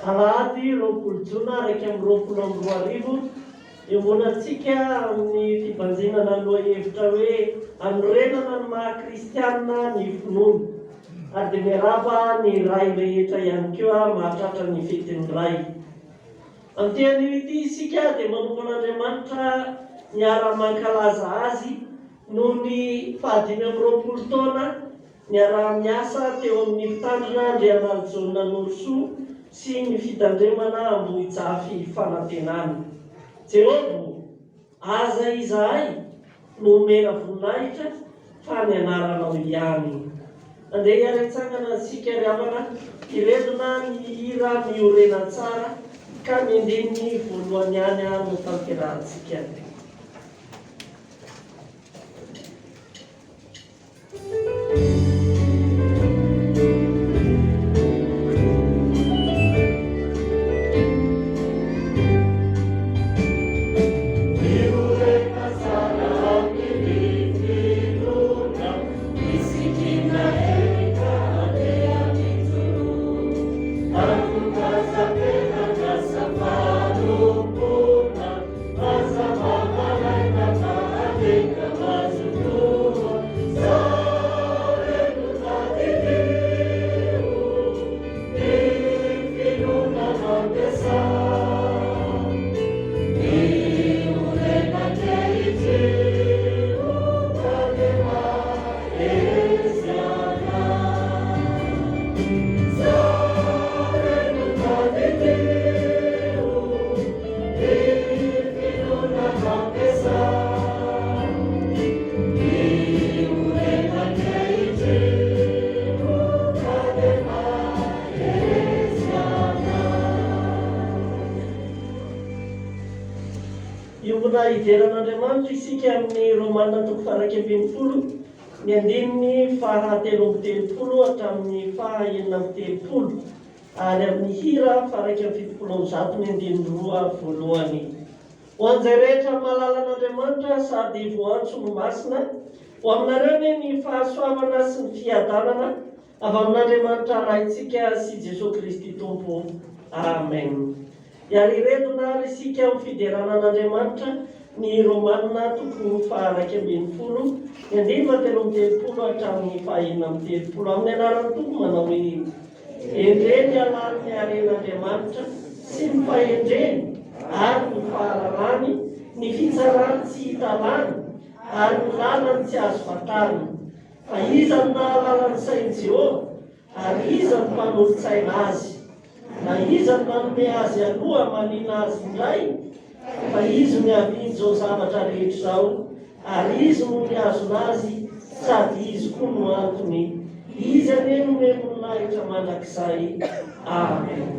Alahady roapolo jona araiky amin'ny roapolo amby roa arivo iomonantsika amin'ny fibanjinana aloha hevitra hoe anorenana ny maha-kristianina ny finoana ary dia miaraba ny ray rehetra ihany koa mahatratra ny fetin'ny ray. Amin'ity ity isika dia manoman'Andriamanitra miara-mankalaza azy noho ny fahadimy amby roapolo taona miara-miasa teo amin'ny mpitandrina Andrianary Jaona Norosoa sy ny fitandremana Ambohijafy fanantenana. Jehovah, aza izahay no omena voninahitra fa ny anaranao ihany. Andeha hiaretsangana sika riavana iredona ny hira miorena tsara ka mendiny voalohany ihany no tanterahantsika. Iveran'Andriamanitra isika amin'ny Romana 1:20 ny andininy fahatelo amby telopolo hatramin'ny fahaenina amby telopolo ary amin'ny hira 170 ny andininy roa voalohany. Ho an'izay rehetra mahalala an'Andriamanitra sady voantso no masina, ho aminareo ny fahasoavana sy ny fiadanana avy amin'Andriamanitra raintsika sy Jesosy Kristy Tompo. Amen. Iariredona ary isika amin'ny fideranan'Andriamanitra ny Romanina 1:20, ny andiny 13 hatramin'ny 1:30. Amin'ny anaran'ny Tompo manao hoe endreny alany ny aren'Andriamanitra sy ny fahendreny ary ny fahalalany, ny fitsarany tsy hitalany ary ny lalany tsy azo fantarina. Fa iza no nahalala ny sain'i Jehova ary iza no mpanolontsaina azy? Na iza no manome azy aloha manina azy indray? Fa izy no haviany izao zavatra rehetra izao, ary izy no niazona azy, sady izy koa no antony. Izy ane no memoninahitra mandrakizay. Amen.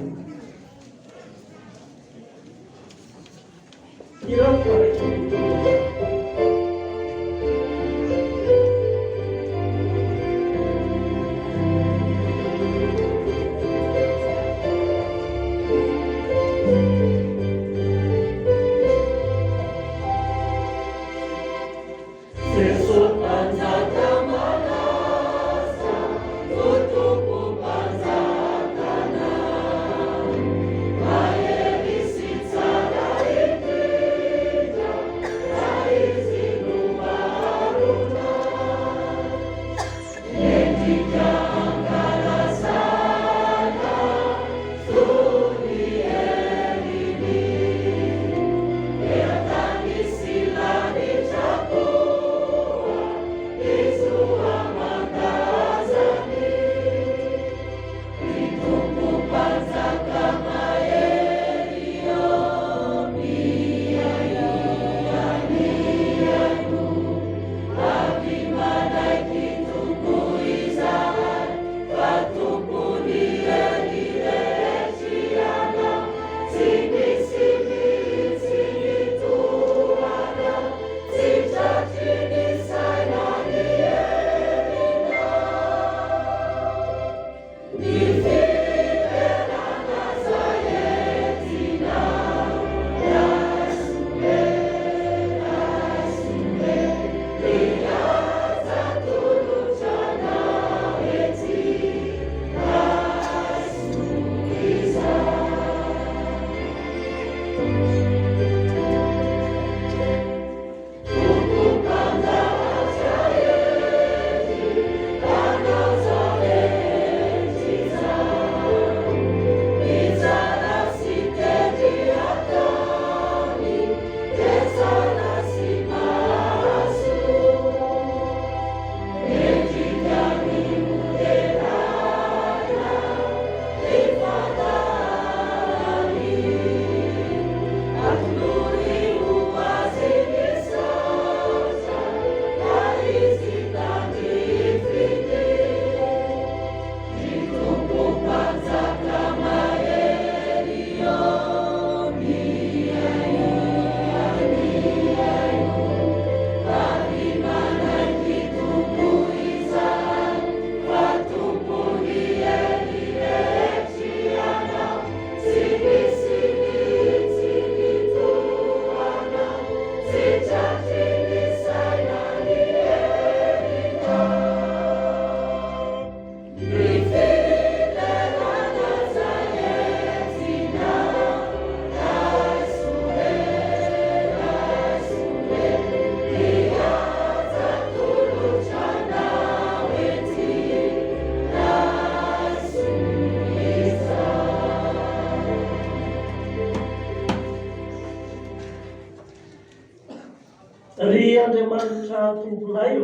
Ry Andriamanitra tomponay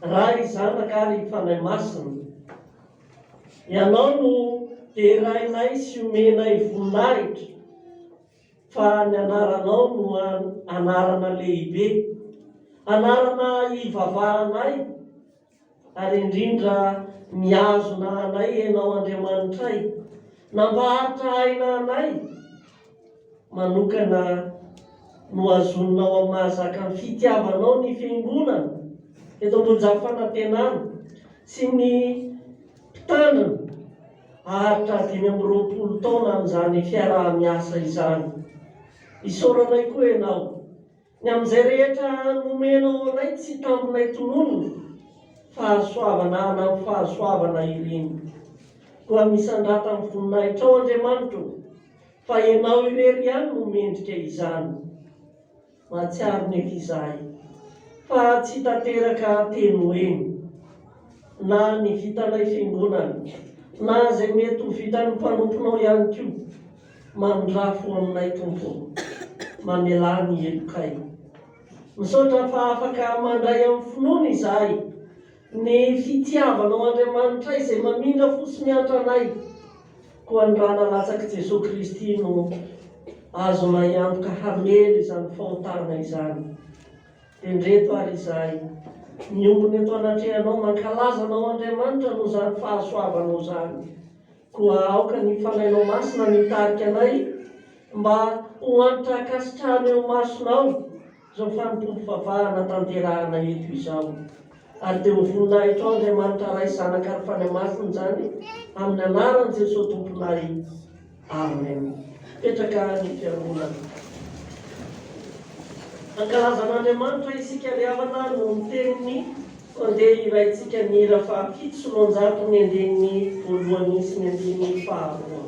raha izanaka ary fanahy masina, ianao no terahinay sy omenay voninahitra, fa ny anaranao no anarana lehibe, anarana ivavahanay, ary indrindra miazona anay ianao Andriamanitray, nambaharitra aina anay, manokana no azononao amin'ny mahazaka ny fitiavanao ny fiangonana eto ambony fanantenana sy ny mpitandrina haharitra 520 taona amin'izany fiaraha-miasa izany. Isaoranay koa ianao, ny amin'izay rehetra nomenao anay tsy tambonay tononona, fahasoavana amin'ny fahasoavana ireny. Koa misandrata amin'ny voninahitrao Andriamanitra, fa ianao irery ihany no mendrika izany. mahatsiaro ny ekizahy fa tsy tanteraka teny hoeny na ny vitanay fiangonana na zay mety ho vitan'ny mpanomponao ihany koa mandrafo aminay tompo mamela ny elokay misaotra fa afaka mandray amin'ny finoana izahay ny fitiavanao Andriamanitra izay mamindra fosi-miantra anay koa ny rana latsaky Jesosy Kristy no azonay antoka hamely izany fahotana izany. Tendreto ary izahay miombony eto anatrehanao mankalazanao Andriamanitra no zany fahasoavanao zany koa aoka ny fanainao masina mitarika anay mba ho antitra akasitrahana eo masonao zao fanompom-pivavahana tanterahana eto izao ary dia ho voninahitra ao Andriamanitra ray zanaka ary fanamasina zany amin'ny anaran'i Jesosy tomponay. Amen. Petraka ny fiangonana. Ankalazan'Andriamanitra isika riavana no miteniny andeha iraintsika ny hira fahafito sy roanjato ny andeny voalohany sy ny andeny faharoa.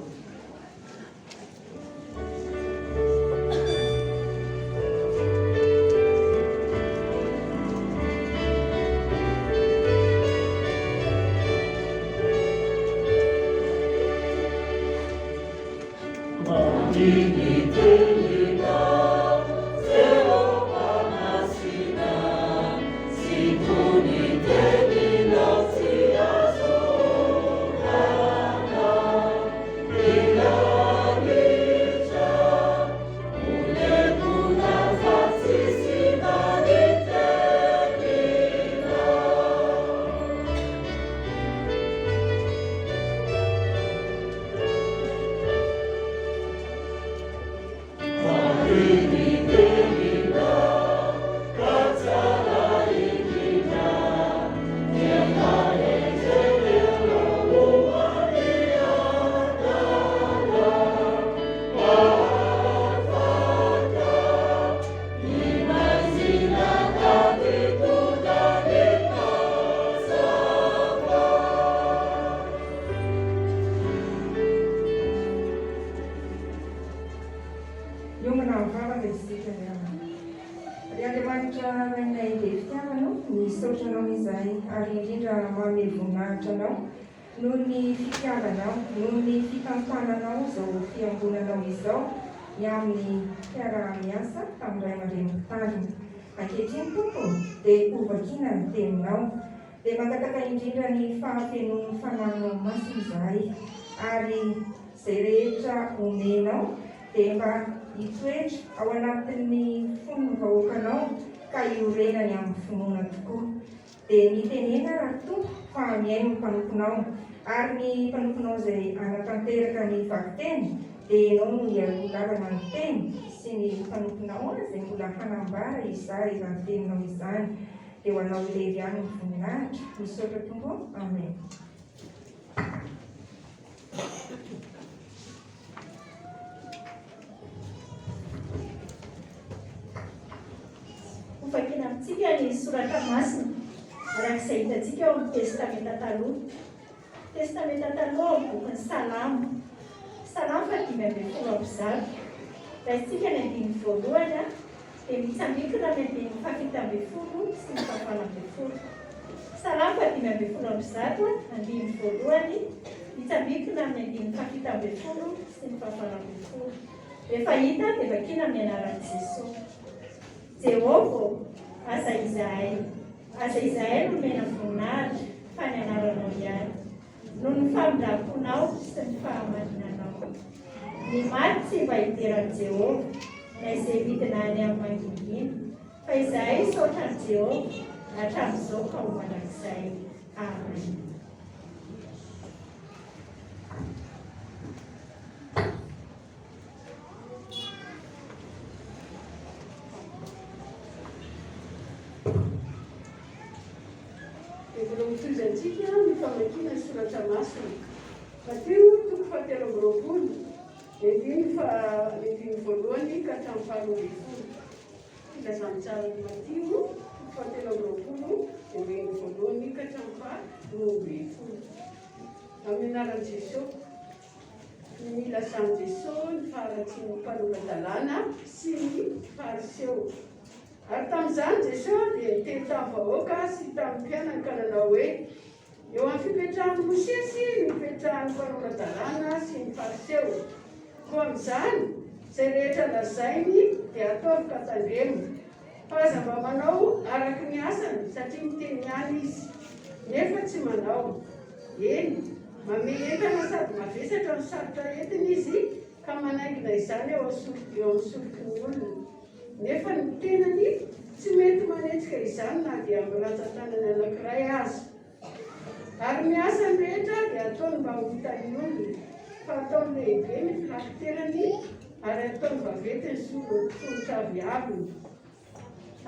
Noho ny fitiavanao, noho ny fikampananao zao fiangonanao izao ny amin'ny fiara-miasa tamin'ny ray aman-dreny tariny. Ankehitriny tompo dia ovakina ny teninao dia mangataka indrindra ny fahafenon'ny fananao masina izahay ary izay rehetra omenao dia mba hitoetra ao anatin'ny fonony vahoakanao ka iorenany amin'ny finoana tokoa. Dia mitenena raha tompo fa miaino ny mpanomponao ary ny mpanomponao izay anatanteraka ny vakiteny dia ianao no hiarolavana ny teny sy ny mpanomponao izay mbola hanambara izay izany teninao izany dia ho anao irery ihany ny voninahitra. Misaotra tompo. Amen. Hovakiana amintsika ny soratra masina arak'izay hitantsika ao amin'ny testamenta taloha. Testamenta taloha ao bokin'ny Salamo. Salamo 5:10. Raisitsika ny andiny voalohany dia mitsambikina ny andiny 7:10 sy ny 7:10. Salamo 5:10 andiny voalohany mitsambikina ny andiny 7:10 sy ny 7:10. Rehefa hita dia vakiana amin'ny anaran'i Jesosy. Jehovah, aza izahay no mena voninahitra fa ny anaranao ihany, noho ny famindraponao sy ny fahamarinanao. Ny maty tsy mba hiteran'i Jehovah, na izay vidina any amin'ny mangingina, fa izahay saotran'i Jehovah hatramin'izao ka ho mandrakizay. Amen. Tozantsika ny famakiana soratra masina. Mateo 7:20, andiny voalohany ka hatramin'ny 12. Filazany tsara ny Mateo 7:20, andiny voalohany ka hatramin'ny 12. Amin'ny anaran'i Jesosy, nilazan'i Jesosy ny faharatsian'ny mpanolo-dalàna sy ny fariseo amin'izany Jesosy dia niteny tamin'ny vahoaka sy tamin'ny mpianaka nanao hoe eo amin'ny fipetrahan'ny Mosesy nipetrahan'ny mpanao-dalàna sy ny fariseo. Koa amin'izany izay rehetra lazainy dia ataovy ka tandremo. Fa aza mba manao araky ny asany satria miteny ihany izy nefa tsy manao. Eny, manome entana sady mavesatra ny sarotra entiny izy ka manaingina izany eo amin'ny solok'ny olona. Nefa ny tenany tsy mety manetsika izany na dia amin'ny ratsan-tanany anankiray aza. Ary ny asany rehetra dia ataony mba ho hitan'ny olona, fa ataony lehibe ny filakiterany ary ataony vaventy ny solontra viaviny.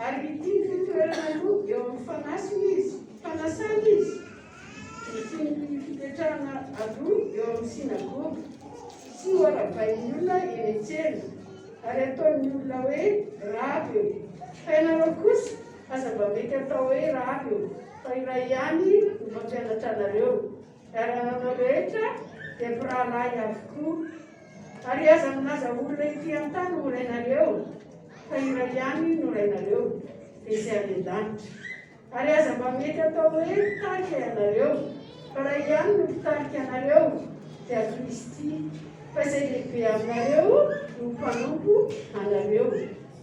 Ary ity ny fitoerana aloha eo amin'ny fanasany izy, sy ny fipetrahana aloha eo amin'ny sinagoga sy ho aravain'ny olona eny an-tsena ary ataon'ny olona hoe ravo eo. Fa ianareo kosa aza mba mety atao hoe ravo eo, fa iray ihany no mampianatra anareo. Ary anareo rehetra dia mpirahalahy avokoa. Ary aza milaza olona ety an-tany ho rainareo, fa iray ihany no rainareo dia izay any an-danitra. Ary aza mba mety atao hoe tarika ianareo, fa iray ihany no mpitarika anareo dia Kristy. Fa izay lehibe aminareo no mpanompo anareo,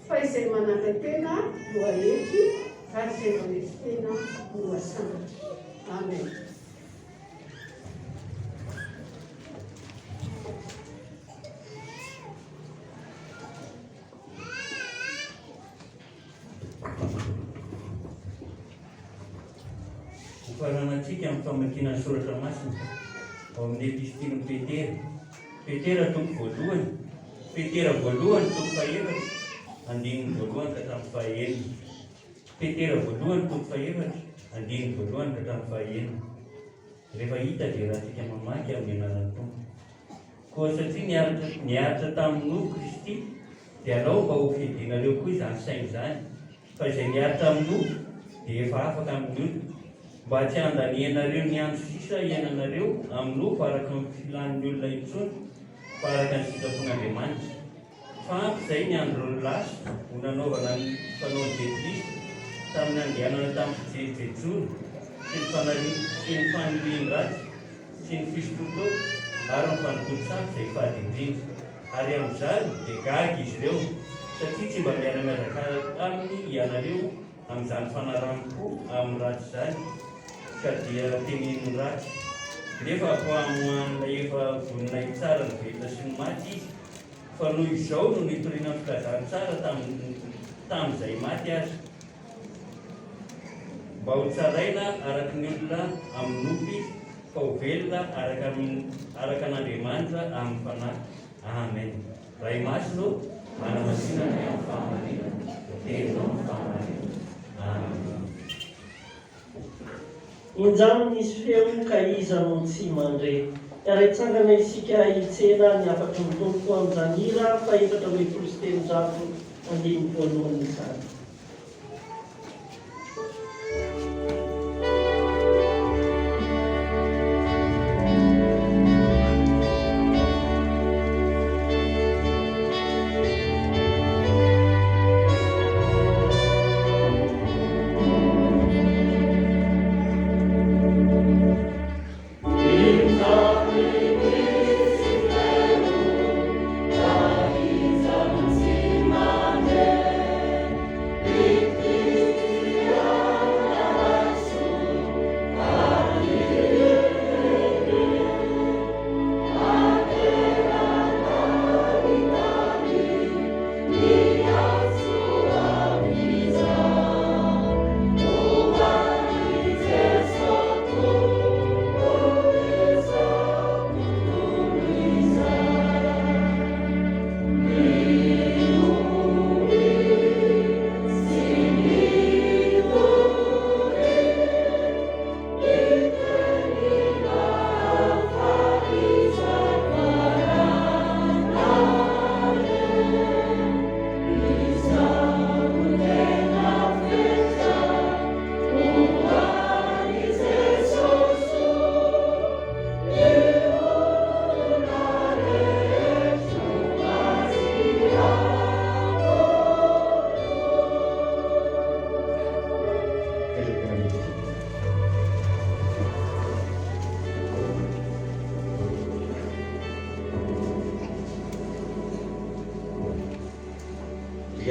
fa izay manana-tena no ahety ary izay mametsy tena no asambatra. Amen. Hofaranantsika amin'ny famakiana ny soratra masina ao amin'ny epistily Petera. Petera toko voalohany, Petera voalohany toko fahaefatra, andininy voalohany ka hatramin'ny fahaenina. Petera voalohany toko fahaefatra, andininy voalohany ka hatramin'ny fahaenina. Rehefa hita dia rahantsika mamaky amin'ny anaran'ny Tompo. Koa satria niaritra tamin'io Kristy dia alao mba ho fidianareo koa izany saina izany. Fa izay niaritra amin'io dia efa afaka amin'io, mba tsy handanianareo ny andro sisa iainanareo amin'io fa araka ny filan'ny olona intsony, fa araka ny sitrapon'Andriamanitra. Fa izay ny andro lasa ho nanaovana ny fanaon'i Jesu Kristy tamin'ny andehanana tamin'ny fijery-jejony sy ny fanirian-dratsy sy ny fisotroto ary ny fanokon-tsafy izay fady indrindra. Ary amin'izany dia gaga izy ireo satria tsy mba miara-miaraka aminy ianareo amin'izany fanarampo amin'ny ratsy izany, ka dia teneniny ratsy. Nefa amohan'ilay efa voninay tsara ny velona sy ny maty izy, fa noho izao no nitoriana amin'ny fikazany tsara tamin'izay maty azy, mba ho tsaraina araka ny olona amin'ny nofy izy, fa ho velona araka an'Andriamanitra amin'ny fanahy. Amen. Ray masino manamasinana amin'ny fahamarinana, tena amin'ny fahamarinana. Amen. Injano nisy feo ka iza no tsy mandre. Iarantsangana isika hitsena ny afatry ny tompo amin'izany hira fa efatra hoe folo sy telonjato andininy voalohany izany.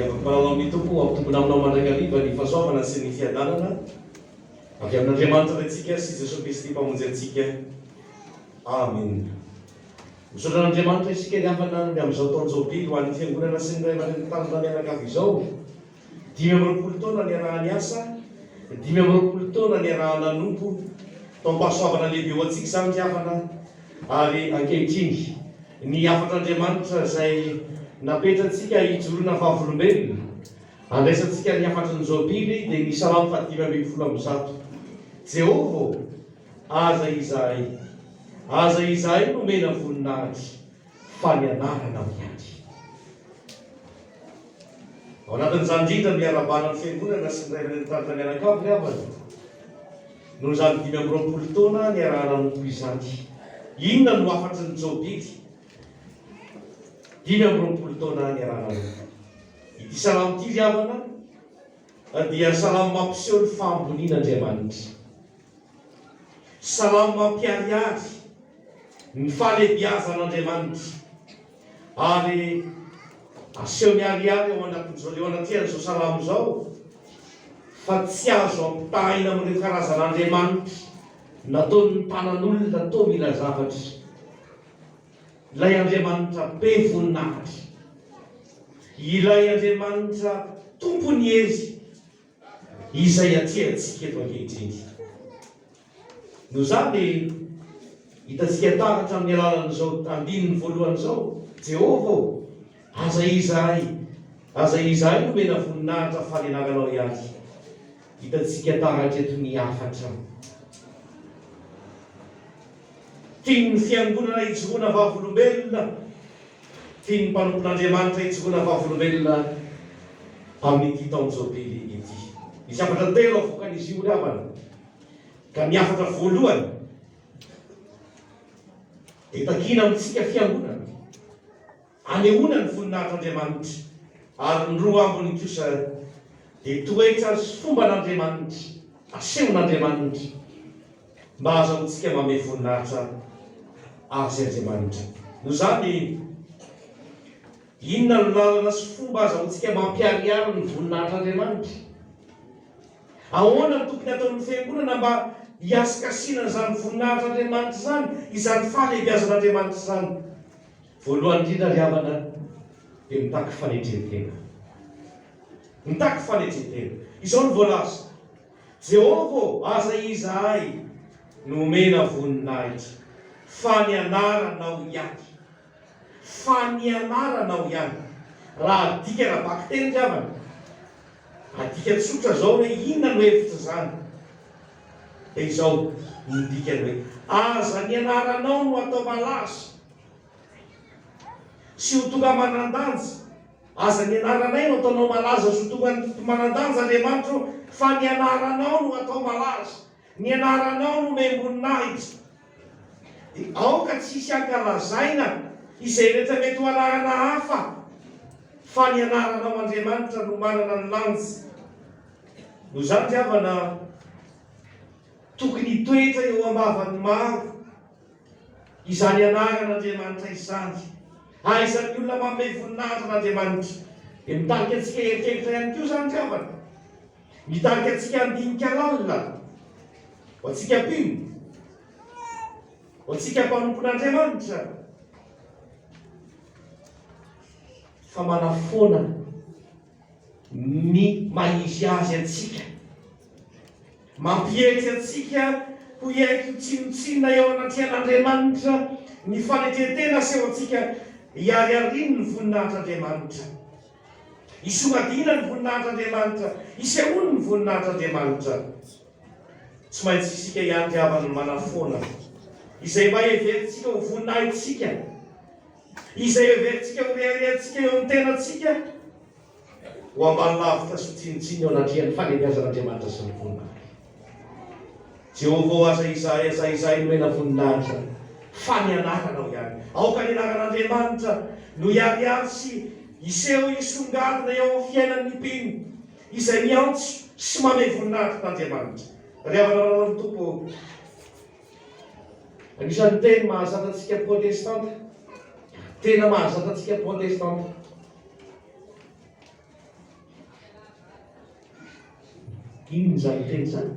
dia afaka manao amin'ny tompo ampitombona aminao mandrakariva ny fahasoavana sy ny fiadanana avy amin'Andriamanitra antsika sy Jesosy Kristy mpamonjy antsika. Amen. Misaotra an'Andriamanitra isika riavana amin'izao taona jobily ho an'ny fiangonana sy ny ray aman-dreny tanjona mianakavy izao. 5 taona ny arahany asa, 5 taona ny arahana nompo, taom-pahasoavana lehibe ho antsika izany riavana. Ary ankehitriny ny afatr'Andriamanitra izay napetratsika hijorona vavolombelona andraisantsika ny afatrany jobily dia ny Salamo 5:1. Jehova aza izahay nomena voninahitra fa ny anarana miady. Ao anatin'izany indrindra miarabana ny fiangonana sy ny ray aman-dreny tanjona mianakavy riavana noho izany 5 taona ny arahana nompo izany. Inona no afatry ny jobily? 5 taona ny arahana nompo. Ity salamo ity riavana dia salamo mampiseho ny fahambonian'Andriamanitra, salamo mampiariary ny fahalebiazan'Andriamanitra, ary aseho miariary eo anatin'izao salamo izao fa tsy azo ampitahina amin'ireo karazan'Andriamanitra nataon'ny tanan'olona tao mila zavatra. Ilay Andriamanitra be voninahitra, ilay Andriamanitra tompony ery izay atrehantsika eto ankehitriny. Noho izany hitantsika taratra amin'ny alalan'izao andininy voalohany izao, Jehova aza izahay nomena voninahitra fa ny anaranao ihany. Hitantsika taratra eto ny afatra. Tian'ny fiangonana hijoroana vavolombelona, tian'ny mpanompon'Andriamanitra hijoroana vavolombelona amin'ity taona jobily ity. Misy afatra telo avoakan'izy io riavana. Ka ny afatra voalohany dia takina amintsika fiangonana anehoana ny voninahitran'Andriamanitra, ary ny roa ambiny kosa dia toetra sy fomban'Andriamanitra asehon'Andriamanitra mba azahoantsika manome voninahitra azy Andriamanitra. Noho izany inona no lalana sy fomba azahoantsika mampiariary ny voninahitran'Andriamanitra? Ahoana no tokony ataon'ny fiangonana mba hiasikasiana izany voninahitran'Andriamanitra izany, izany fahalebiazan'Andriamanitra izany? Voalohany indrindra riavana dia mitaky fanetretena. Mitaky fanetretena. Izao no voalaza: Jehova aza izahay nomena voninahitra fa ny anaranao ihany. Fa ny anaranao ihany. Raha adika raha baky teny riavana, adika tsotra zao hoe inona no hevitra zany, dia izao ny dikany hoe aza ny anaranao no atao malaza sy ho tonga manan-danja. Aza ny anaranay no ataonao malaza sy ho tonga manan-danja Andriamanitra, fa ny anaranao no atao malaza, ny anaranao no memboninahitra. Dia aoka tsisy ankalazaina izay rehetra mety ho anarana hafa, fa ny anaranao Andriamanitra no manana ny lanja. Noho izany riavana tokony hitoetra eo am-bavan'ny maro izany anaran'Andriamanitra izany. Aizan'ny olona manome voninahitra n'Andriamanitra dia mitarika antsika eritreritra ihany koa izany riavana. Mitarika antsika handinika lalina ho antsika mpino, ho antsika mpanompon'Andriamanitra. Fa manafoana ny maizy azy antsika, mampietsy antsika ho iaiko tsinotsinona eo anatrehan'Andriamanitra ny fanetretena seho antsika hiariariny ny voninahitran'Andriamanitra, hisomadina ny voninahitran'Andriamanitra, hisehoany ny voninahitran'Andriamanitra. Tsy maintsy isika ihany riavana manafoana izay mba everitsika ho voninahitsika, izay everitsika ho riariantsika eo amin'ny tenantsika, ho ambany lavitra sy tsinitsiny eo anatrehan'ny fahalebiazan'Andriamanitra sy ny voninahitra. Jehova aza izahay nomena voninahitra fa ny anaranao ihany. Aoka ny anaran'Andriamanitra no hiariary sy hiseho hisongadina eo amin'ny fiainan'ny mpino izay miantso sy manome voninahitra n'Andriamanitra. Riavana ny tompo, anisan'ny teny mahazatra antsika protestanta, tena mahazatra antsika protestanta Ino zany teny zany?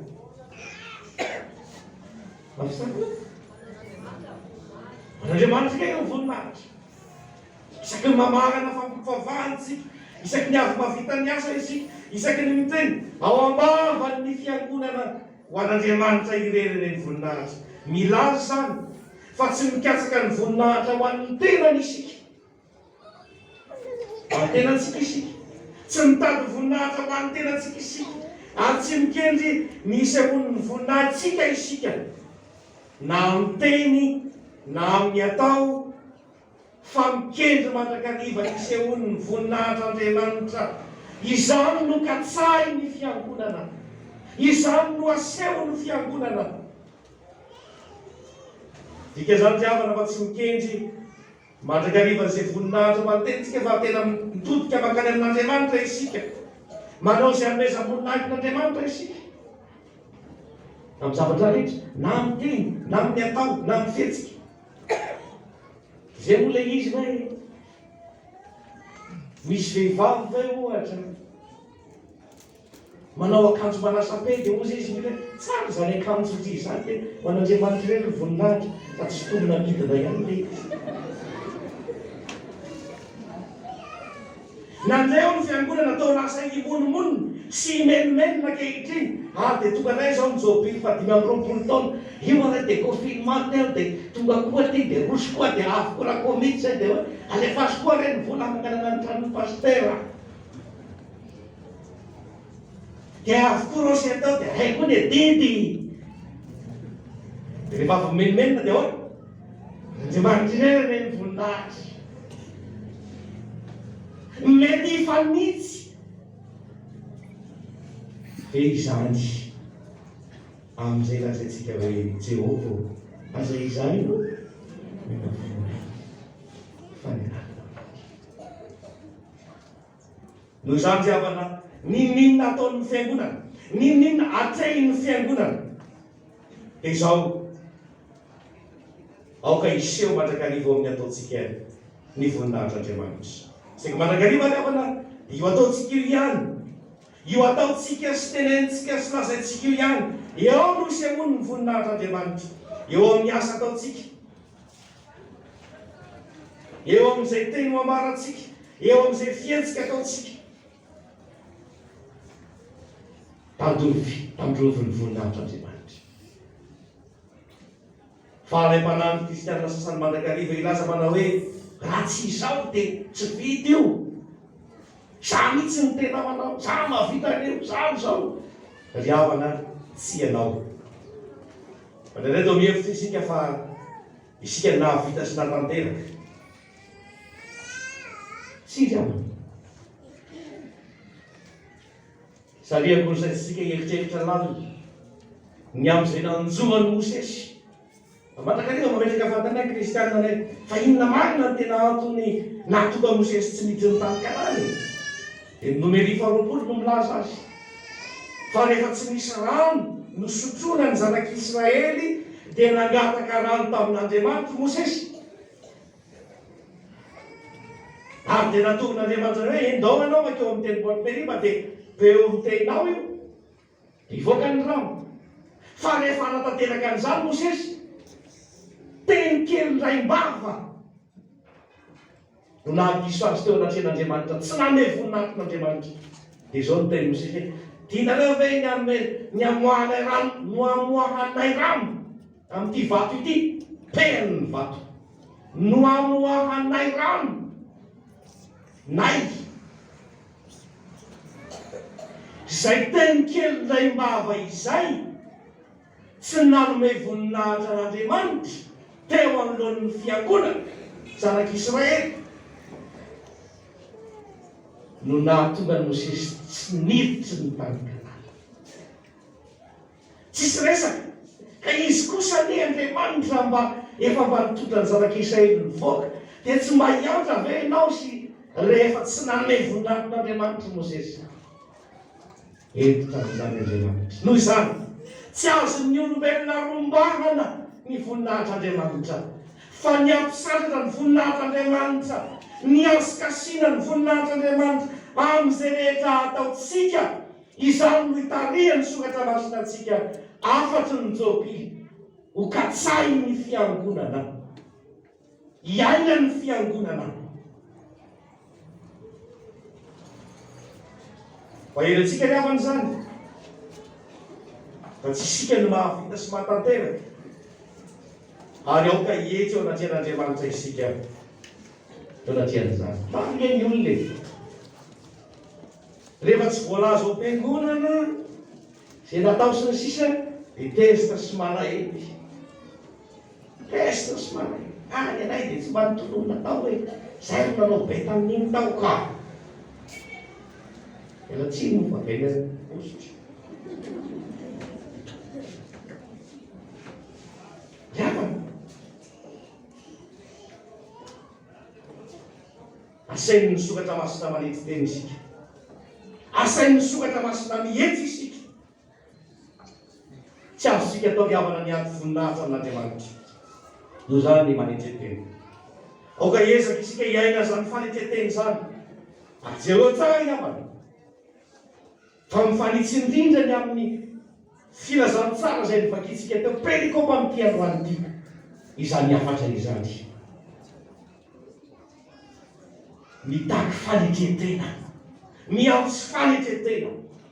Mafisako? Andriamanitra kay ny voninahitra. Isaky ny mamarana fampifavahantsika, isaky ny avy mavita ny asa isika, isaky ny miteny ao ambavany ny fiangonana ho an'Andriamanitra ireriny ny voninahitra. Milaza zany fa tsy mikatsaka ny voninahitra ho an'ny tenany isika. Ho an'ny tenantsika isika. Tsy mitady voninahitra ho an'ny tenantsika isika. Ary tsy mikendry misy amin'ny voninahitsika isika. Na amin'ny teny, na amin'ny atao, fa mikendry mandrakariva isehony ny voninahitr'Andriamanitra. Izany no katsai ny fiangonana. Izany no aseho ny fiangonana. Dika zany tiavana fa tsy mikendry mandrakariva izay voninahitra mantenitsika fa tena mitodika makany amin'Andriamanitra isika. Manao izay amezam-boninahitrin'Andriamanitra isika. Amin'ny zavatra rehetra, na amin'ny teny, na amin'ny atao, na amin'ny fihetsika. Zay moa ilay izy hoe misy vehivavy ve ohatra manao akanjo manasa-pe dia ozy izy mile tsara zany akanjo ity zany dia man'Andriamanitra ireny ny voninahitra fa tsy tomona midina ihany le izy. Nandray ao ny fiangonana atao lasa imonimony sy imenomenona ankehitriny. Dia tonga anay zao ny jobily fa 5 taona. Io ara dia confinement teo dia tonga koa ty dia roso koa dia avy koa raha komity zay dia hoe alefaso koa reny vola manganana ny tranon'ny pastera. Dia avy koa rosy atao dia hay koa dia didy. Dia rehefa avy menomenona dia hoe Andriamanitra ireny ny voninahitra. Mety ifanitsy. Fe izany amin'izay lazaitsika hoe Jehova aza izany no fanenana. Noho izany tiavana ninninona ataon'ny fiangonana, ninninona atrehin'ny fiangonana. Dia izao aoka iseho mandrakariva amin'ny ataontsika ny voninahitr'Andriamanitra. Saika mandrakariva tiavana io ataontsika io ihany. Io ataontsika sy tenentsika sy lazaintsika io ihany. Eo no isehony ny voninahitr'Andriamanitra. Eo amin'ny asa ataontsika. Eo amin'izay teny ho amarantsika. Eo amin'izay fihetsika ataontsika. Tandrovy ny voninahitr'Andriamanitra. Fa ilay mpanano kristianina sasany mandrakariva ilaza manao hoe raha tsy izao dia tsy vita io. Za mihitsy ny tena manao, za mahavita an'io, za zao. Riavana tsy ianao. Mandraindray tao mihevitra isika fa isika nahavita sy natanteraka. Tsy riavana. Saria kolosaintsika eritreritra lalina. Ny amin'izay nanjoany Mosesy. Mandrakariva mametraka fantanay kristianina fa inona marina ny tena antony nahatonga Mosesy tsy miditra ny tany Kanany. Nomeri 20 no milaza azy. Fa rehefa tsy misy rano nosotroana ny zanak'Israely dia nangataka rano tamin'Andriamanitra Mosesy. Ary dia natovin'Andriamanitra hoe endao anao makeo amin'ny teniboaty Meriba dia beo amin'ny teninao io. Ivoaka ny rano. Fa rehefa natateraka an'izany Mosesy, teny kely raim-bava no nahagiso azy teo anatrehan'Andriamanitra, tsy nanome voninahitrin'Andriamanitra. Dia izao no teny Mosesy hoe tianareo ve ny amoahanay rano, no amoahanay rano amin'ity vato ity? Peny ny vato. No amoahanay rano. Nay. Izay teny kely raim-bava izay tsy nanome voninahitran'Andriamanitra teo anoloan'ny fiangonana zanak'Israely. No nahatonga ny Mosesy tsy niditra ny tany Kanana. Tsisy resaka. Ka izy kosa ny Andriamanitra mba efa mba nitondra ny zanak'Israely nivoaka dia tsy mba hiantra ve ianao sy rehefa tsy nanome voninahitrin'Andriamanitra Mosesy. Entitra amin'izany Andriamanitra. Noho izany, tsy azon'ny olombelona rombahana ny voninahitran'Andriamanitra. Fa ny ampisandratra ny voninahitran'Andriamanitra, ny asikasiana ny voninahitran'Andriamanitra amin'izay rehetra ataontsika Izany no itarihany soratra masina antsika afatry ny jopily ho katsay ny fiangonana, iaina ny fiangonana. Mahelantsika ny havana zany, fa tsy sika ny mahavita sy mahatanteraka, ary aoka hietsy eo anatrian'Andriamanitra isika eo anatrian'izany. Tangeny olona rehefa tsy voalaza ao am-piangonana izay natao sy ny sisa, dia testa sy malahelo, testa sy malahelo. Any anay dia tsy manontolo natao hoe zay no nanao be tamin'iny tao ka. Ela tsiny no vaveny ositra. Javana. Asainy ny sokatra masina manety teny isika. Asainy ny sokatra masina mihetsy isika. Tsy azo sika atao hiavana ny anty voninahitra amin'Andriamanitra. Noho zany ny manetreteny. Aoka ezaka isika hiaina zany fanetreteny zany. Ajereo tsara hiavana. Fa mifanitsy indrindra ny amin'ny filazantsara izay nivakitsika teo perikopa amin'ity androany ity. Izany afatra izany. Mitaky fanetretena, miantsy fanetretena.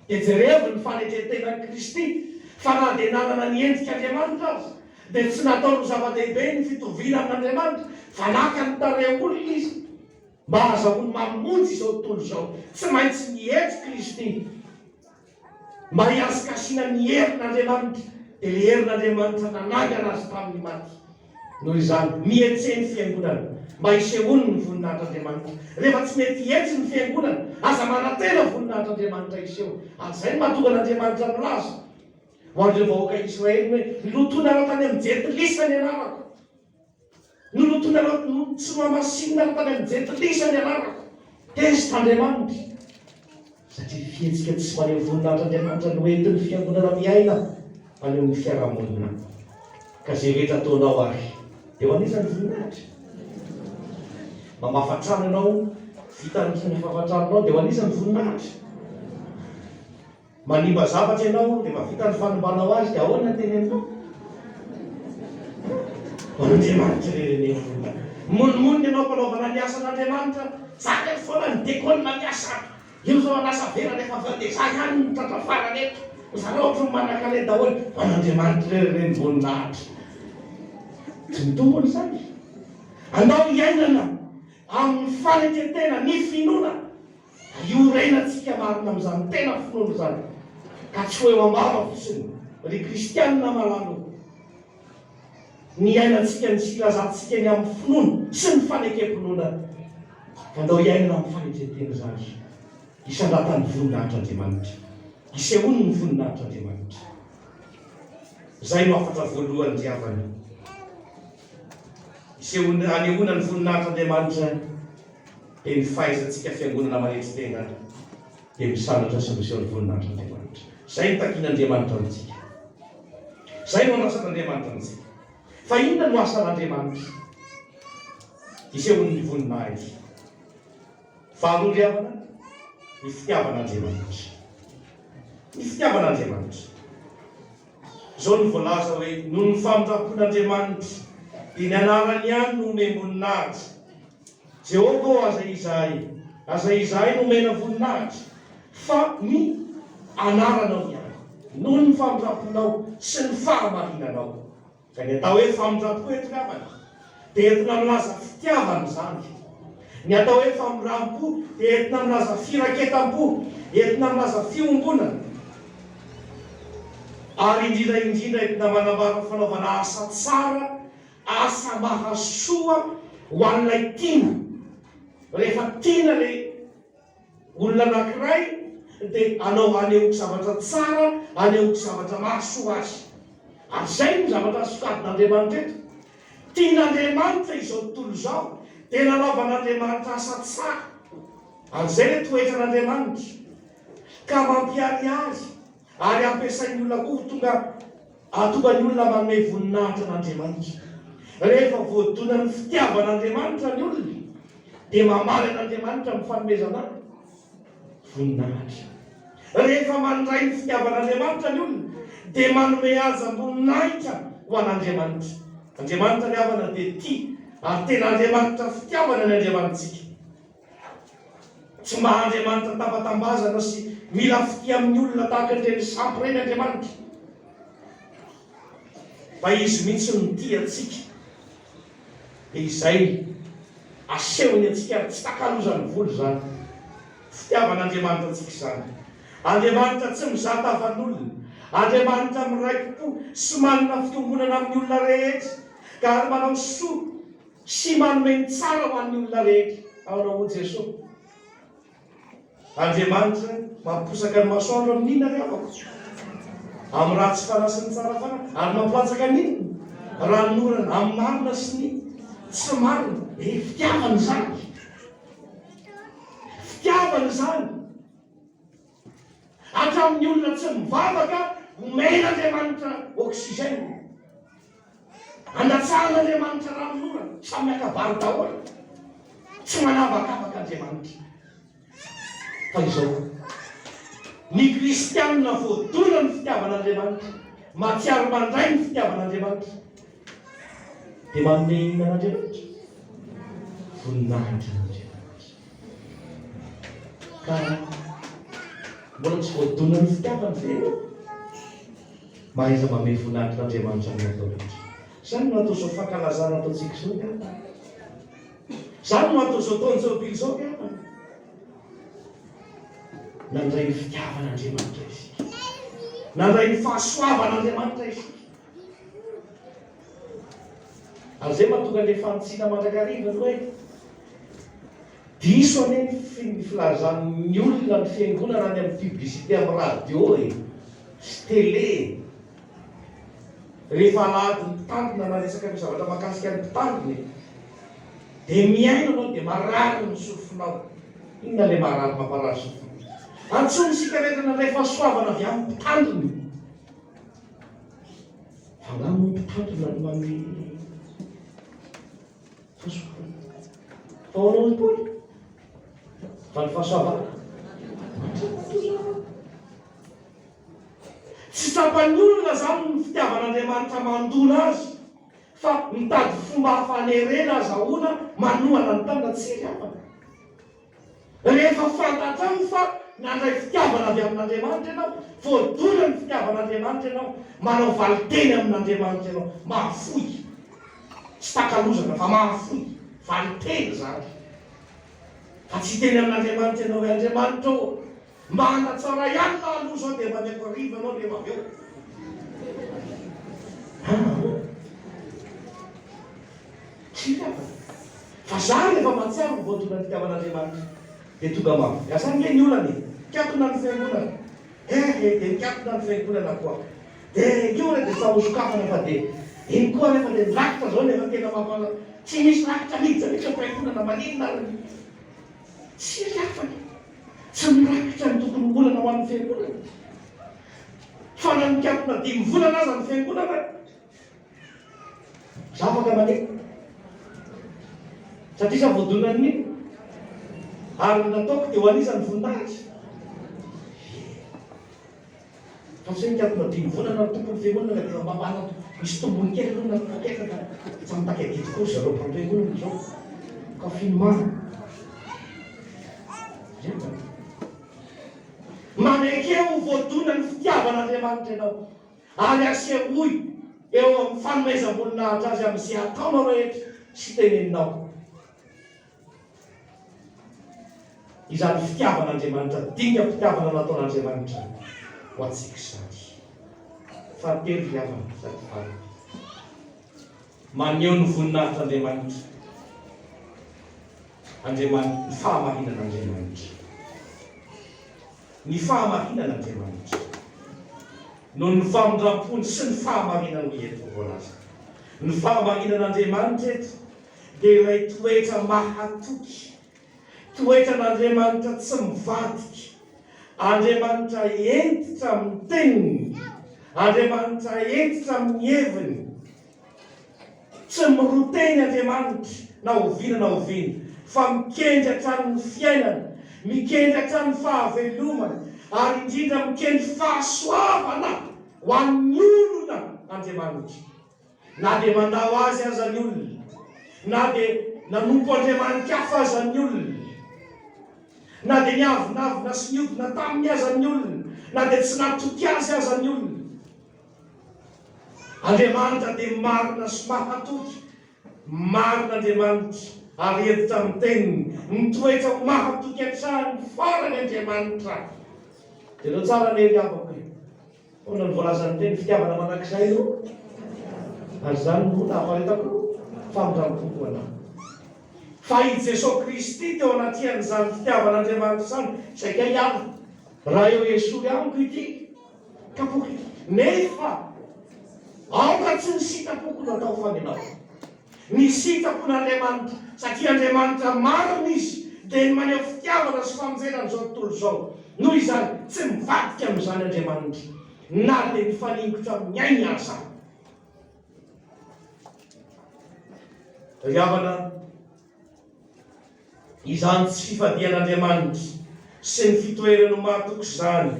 Dia jereo ny fanetretena Kristy, fa na dia nanana ny endrik'Andriamanitra azy, dia tsy natao ho zava-dehibe ny fitoviana amin'Andriamanitra, fa naka ny tarehan'olona izy. Mba azahoany mamonjy izao tontolo izao, tsy maintsy mihetsy Kristy. Mba hiasikasiana ny herin'Andriamanitra, dia le herin'Andriamanitra nanangana azy tamin'ny maty. Noho izany, mietseny fiangonana, mba hisehoany ny voninahitran'Andriamanitra. Rehefa tsy mety hetsy ny fiangonana, aza manantena voninahitran'Andriamanitra iseho. Azay mahatonga n'Andriamanitra milaza ho an'ireo vahoaka Israely hoe nolotonareo tany amin'ny jetilisa ny anarako. Nolotonareo tsy mamasinina tany amin'ny jetilisa ny anarako. Test'Andriamanitra. Satria fihetsika tsy maneho voninahitran'Andriamanitra no entin'ny fiangonana miaina any amin'ny fiarahamonina. Ka zay rehetra ataonao ary, dia ho anisany voninahitra. Mamafatrano ianao, vitan'ny fafatranonao, dia ho anisany voninahitra. Manimba zavatra ianao, dia mavita ny fanombanao azy, dia ahoana ny tenenao? Andriamanitra rerenena. Monimonina ianao mpanaovana ny asan'Andriamanitra, zaka foana ny dekona ny asa. Io zao anasa vera rehefa avy dia zaka ihany ny tantrafarana eto. Zareo ohatry ny manakale daholo, Andriamanitra rereny voninahitra. Tsy mitombony zany. Andao hiainana amin'ny fanetretena, ny finoana. Iorenantsika marina amin'izany tena finoana zany. Ka tsy hoe mambava fotsiny, ry kristianina malalo. Ny iainantsika ny silazantsika ny amin'ny finoana sy ny fanekem-pinoana. Ka andao hiainana amin'ny fanetretena zany. Isandratan'ny voninahitran'Andriamanitra. Isehoany ny voninahitran'Andriamanitra. Zay no afatra voalohany diavana. Isehoany anehoana ny voninahitran'Andriamanitra dia ny fahaizantsika fiangonana manetretena dia misandratra sy miseho ny voninahitran'Andriamanitra. Zay no takian'Andriamanitra amintsika. Zay no anasan'Andriamanitra amintsika. Fa inona no asan'Andriamanitra? Isehoany ny voninahitra. Faharoa diavana, ny fitiavan'Andriamanitra. Ny fitiavan'Andriamanitra. Zao no voalaza hoe noho ny famindrapon'Andriamanitra dia ny anarany ihany no omeny voninahitra. Jehovah aza izay no omena voninahitra, fa ny anaranao ihany noho ny famindraponao sy ny fahamarinanao. Ka ny atao hoe famindrapo eto havana dia entina milaza fitiavana zany. Ny atao hoe famindrapo dia entina milaza firaketam-po, entina milaza fiombonana. Ary indrindra entina manambara fanaovana asa tsara, asa mahasoa ho an'ilay tiana. Rehefa tiana le olona anankiray dia anehoako zavatra tsara, anehoako zavatra mahasoa azy. Ary zay ny zavatra sokadin'Andriamanitra eto. Tian'Andriamanitra izao tontolo izao, tena anaovan'Andriamanitra asa tsara. Ary zay le toetran'Andriamanitra. Ka mampiary azy, ary ampiasain'ny olona koa tonga ny olona manome voninahitra an'Andriamanitra. Rehefa voadona ny fitiavan'Andriamanitra ny olona, dia mamaly an'Andriamanitra amin'ny fanomezana voninahitra. rehefa mandray ny fitiavan'Andriamanitra ny olona dia manome azy amboninahitra ho an'Andriamanitra. Andriamanitra ny havana dia tia ary tena Andriamanitra fitiavana ny Andriamanitsika. Tsy mba Andriamanitra tampatambazana sy mila fitia amin'ny olona tahaka ireny sampy ireny Andriamanitra. Fa izy mihitsy no tia antsika. Dia izay asehony antsika ary tsy takalozany voly zany. Fitiavan'Andriamanitra antsika izany. Andriamanitra tsy mizata avan'olona. Andriamanitra miraiki-po sy manana fitombonana amin'ny olona rehetra, ka ary manao soa sy manome ny tsara ho an'ny olona rehetra. Ao raha ho Jesosy. Andriamanitra mamposaka ny masoandro amin'ny inona rehefa amin'ny raha tsy fana sy ny tsara fana, ary mampilatsaka n'inona ranorana amin'ny marina sy ny tsy marina. Fitiavana zany. Fitiavana zany. Hatramin'ny olona tsy mivavaka, omen'Andriamanitra oksizeny. Andatsahan'Andriamanitra ranorana, samy akabary daholo. Tsy manavakavaka Andriamanitra. Fa izao, ny kristianina voadona ny fitiavan'Andriamanitra, matsiaro mandray ny fitiavan'Andriamanitra, dia manome inona n'Andriamanitra? Voninahitra n'Andriamanitra. Ka mbola tsy voadona ny fitiavana feno, mahaiza manome voninahitra n'Andriamanitra amin'ny atao rehetra. Zany no atao zao fankalazana ataontsika zao gana. Zany no atao zao taon'izao bily zao gana. Nandray ny fitiavan'Andriamanitra isika. Nandray ny fahasoavan'Andriamanitra isika. Ary zay mahatonga ilay fantsiana mandrakariva hoe diso ane ny filazan'ny olona ny fiangonana any amin'ny publicité amin'ny radio sy télé. Rehefa alahady ny mpitandrina na resaka ny zavatra mahakasika ny mpitandriny, dia miaina anao dia marary ny sofinao. Inona ilay marary mamparary sofinao? Antsony sika rehetra nandray fahasoavana avy amin'ny mpitandriny. Fa angamba ny mpitandrina no manome fahasoavana. Fa ho anao toy fa ny fahasoavana tsy tapan'ny olona zany ny fitiavan'Andriamanitra mandona azy, fa mitady fomba hafanerena azahoana manohana ny tanana tsy hafana. Rehefa fantatra fa nandray fitiavana avy amin'Andriamanitra ianao, voadona ny fitiavan'Andriamanitra ianao, manao valiteny amin'Andriamanitra ianao, mahafoy. Tsy takalozana fa mahafoy, valiteny zany. Fa tsy teny amin'Andriamanitra ianao hoe Andriamanitra ô, mba hanatsara ihany na aloha zao dia mba meko ariva anao rehefa avy eo. Tsy fitiavana. Fa zany rehefa matsiaro ny voadona ny fitiavan'Andriamanitra, dia tonga mavy. Asany nge ny olana kiatona ny fiangonana. Dia kiatona ny fiangonana koa. Dia io dia fa hosokafana fa dia iny koa rehefa dia rakitra zao nefa tena mampana. Tsy misy rakitra mihitsy rehetra fiangonana maninona ary. Tsy riafany. Tsy mirakitra ny tokony volana ho an'ny fiangonana. Fa na nikiatona 5 volana aza ny fiangonana, zavaka maneho. Satria sa voadonany nino? Ary nataoko dia ho anisany voninahitra. Fa tsy nikiatona 5 volana ny tompony fiangonana dia mambana misy tombony kely aloha natoketaka. Tsy mitakadito koa zareo mpampiangonana zao. Ka finomana. Manekeo voadona ny fitiavan'Andriamanitra ianao, ary asehoy eo amin'ny fanomezam-boninahitra azy amin'izay ataonao rehetra sy teneninao. Izany fitiavan'Andriamanitra, dinga fitiavana nataon'Andriamanitra ho antsika izany. Fahatelo fiavana sady faly. Maneho ny voninahitr'Andriamanitra. Ny fahamahinan'Andriamanitra. Ny fahamahinan'Andriamanitra noho ny famindram-pony sy ny fahamahinana ho eto voalaza. Ny fahamahinan'Andriamanitra eto dia ilay toetra mahatoky, toetran'Andriamanitra tsy mivadika, Andriamanitra entitra amin'ny teniny, Andriamanitra entitra amin'ny heviny. Tsy miroteny Andriamanitra na oviana na oviana, fa mikendry hatrany ny fiainana, mikendry hatrany ny fahavelomana, ary indrindra mikeny fahasoavana ho an'ny olona Andriamanitra. Na dia mandao azy aza ny olona, na dia nanompo Andriamanitra hafa aza ny olona, na dia niavinavina sy niodina taminy aza ny olona, na dia tsy natoky azy aza ny olona. Andriamanitra dia marina sy mahatoky, marina Andriamanitra ary hevitra amin'ny teniny, mitoetra ho mahatoky hatrany farany Andriamanitra. Dia ireo tsara ny havako io. Hoana ny voalazan'ny teny fitiavana manakizay io? Ary zany no nahaparitako famindrampo anao. Fa i Jesosy Kristy teo anatian'izany fitiavan'Andriamanitra izany, saika hiala. Raha eo esory amiko ity kapoky. Nefa aoka tsy ny sitapoko natao faninao. Ny sitapon'Andriamanitra, satria Andriamanitra marina izy, dia ny maneho fitiavana sy famonjena n'izao tontolo izao. Noho izany tsy mivadika amin'izany Andriamanitra, na dia mifaningotra amin'ny ainy aza. Ry havana, izany tsy fifadian'Andriamanitra sy ny fitoerany mahatoky izany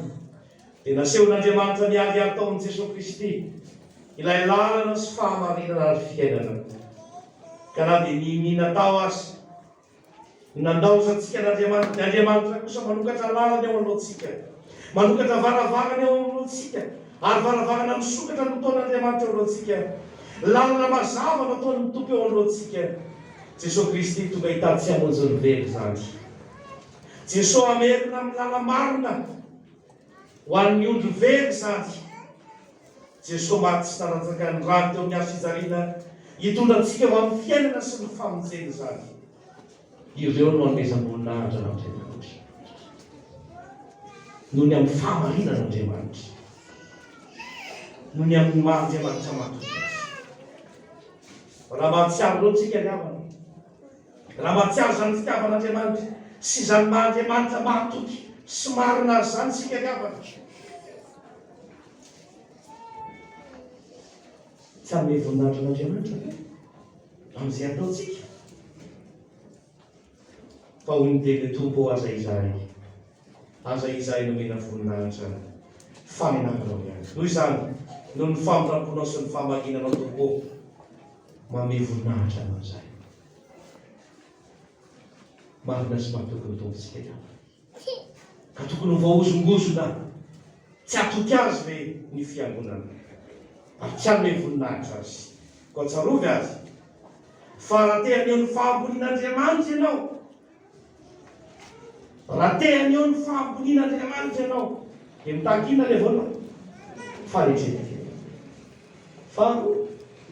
dia nasehon'Andriamanitra nialiali tao amin'i Jesosy Kristy ilay lalana sy fahamarinana ary fiainana. Ka na dia nihina tao azy, nandaosantsika n'Andriamanitra, ny Andriamanitra kosa manokatra lalana eo alohantsika, manokatra varavarana eo alohantsika, ary varavarana misokatra no ataon'Andriamanitra eo alohantsika, lalana mazava no ataony mitompo eo alohantsika. Jesosy Kristy tonga hitady tsy hamonjy ny very izany. Jesosy amerina amin'ny lala marina ho an'ny ondro very izany. Jesosy maty sy taratsaka ny rano teo amin'ny hasy-fijaliana hitondra antsika ho amin'ny fiainana sy ny famonjena izany. Ireo no hanomezam-boninahitra n'Andriamanitra, noho ny amin'ny fahamarinan'Andriamanitra, noho ny amin'ny maha-Andriamanitra matoky azy. Raha mahatsiaro ireo tsika ny havana, raha mahatsiaro izany fitiavan'Andriamanitra sy izany maha-Andriamanitra mahatoky sy marina azy izany tsika ny havana, tsy hanome voninahitra n'Andriamanitra amin'izay ataontsika. Fa hoy ny teny tompo aza izay nomena voninahitra faminananao ihany. Noho izany, noho ny famindramponao sy ny fahamarinanao tompo, manome voninahitra anao izay. Marina sy mahatoky ny tompontsika ihany. Ka tokony vaozongozona, tsy hatoky azy ve ny fiangonana, ary tsy hanome voninahitra azy. Ko tsarovy azy, fa raha te haneo ny fahambonian'Andriamanitra ianao, raha te haneo ny fahambonian'Andriamanitra ianao, dia mitakina le vola faharetretina, fa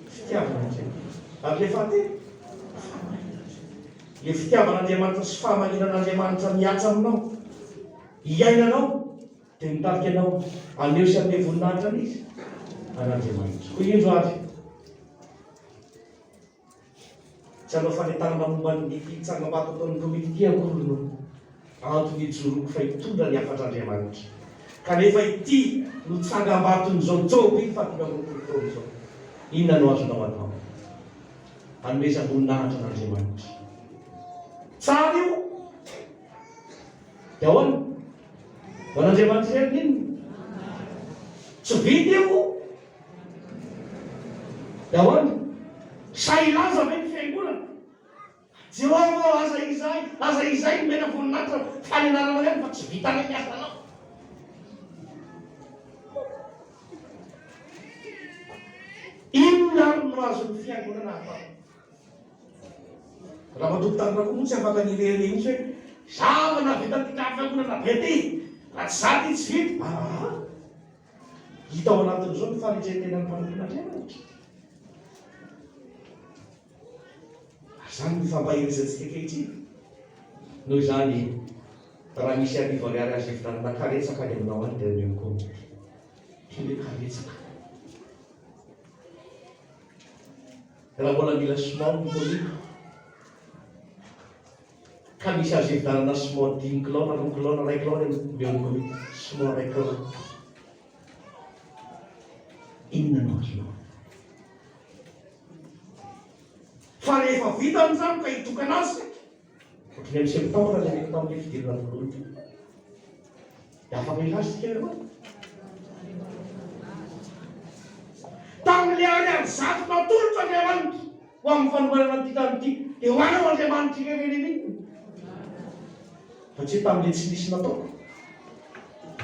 fitiavan'Andriamanitra, ary le fahatelo fahamarinan'Andriamanitra. Le fitiavan'Andriamanitra sy fahamarinan'Andriamanitra miatsa aminao, iainanao, dia mitarika anao aneo sy hanome voninahitra an'izy an'Andriamanitra. Koa indro ary, tsy hanao fanentanana momba ny fitsangam-bato ataon'ny komity akory no antony ijoroako fa hitondra ny afatr'Andriamanitra. Kanefa ity no tsangam-baton'izao Joby fa 20 taona izao. Inona no azonao atao? Hanomezam-boninahitra an'Andriamanitra. Tsara io! Dia ahoana? Ho an'Andriamanitra irery inona? Tsy vidy io! Dia ahoana? Sa ilaza ve ny fiangonana? Jehova aza izay mena voninahitra fanenarana ihany fa tsy vitany ny asanao. Inona ary no azon'ny fiangonana atao? Raha matokotany koa tsy afaka nireny ihitsy hoe zavana vita tika fiangonana be ty, raha tsy zaty tsy vita. Hita ao anatin'izao ny faritretenan'ny mpanompon'Andriamanitra. Zany ny fampahirizantsika ankehitriny. Noho izany, raha misy arivo ariary azy efitanana karetsaka any aminao any dia aneo koa. Tyle karetsaka. Raha mbola mila simao ny komiko, ka misy azy efitanana simao 5 kilona, 2 kilona, 1 kilona meo ny komiko. Simao 1 kilona. Inona no azonao? Fa rehefa vita amin'izany ka hitokana azy, ohatran'ny amin'ny septambra ilay mety tamin'ny fidirana voalohany. afaka ilasika aloha tamin'le ariary zato natolotra Andriamanitra ho amin'ny fanomanana ty tamin'ity dia ho anao Andriamanitra ireneneny fa tsy tamin'le tsy nisy nataoko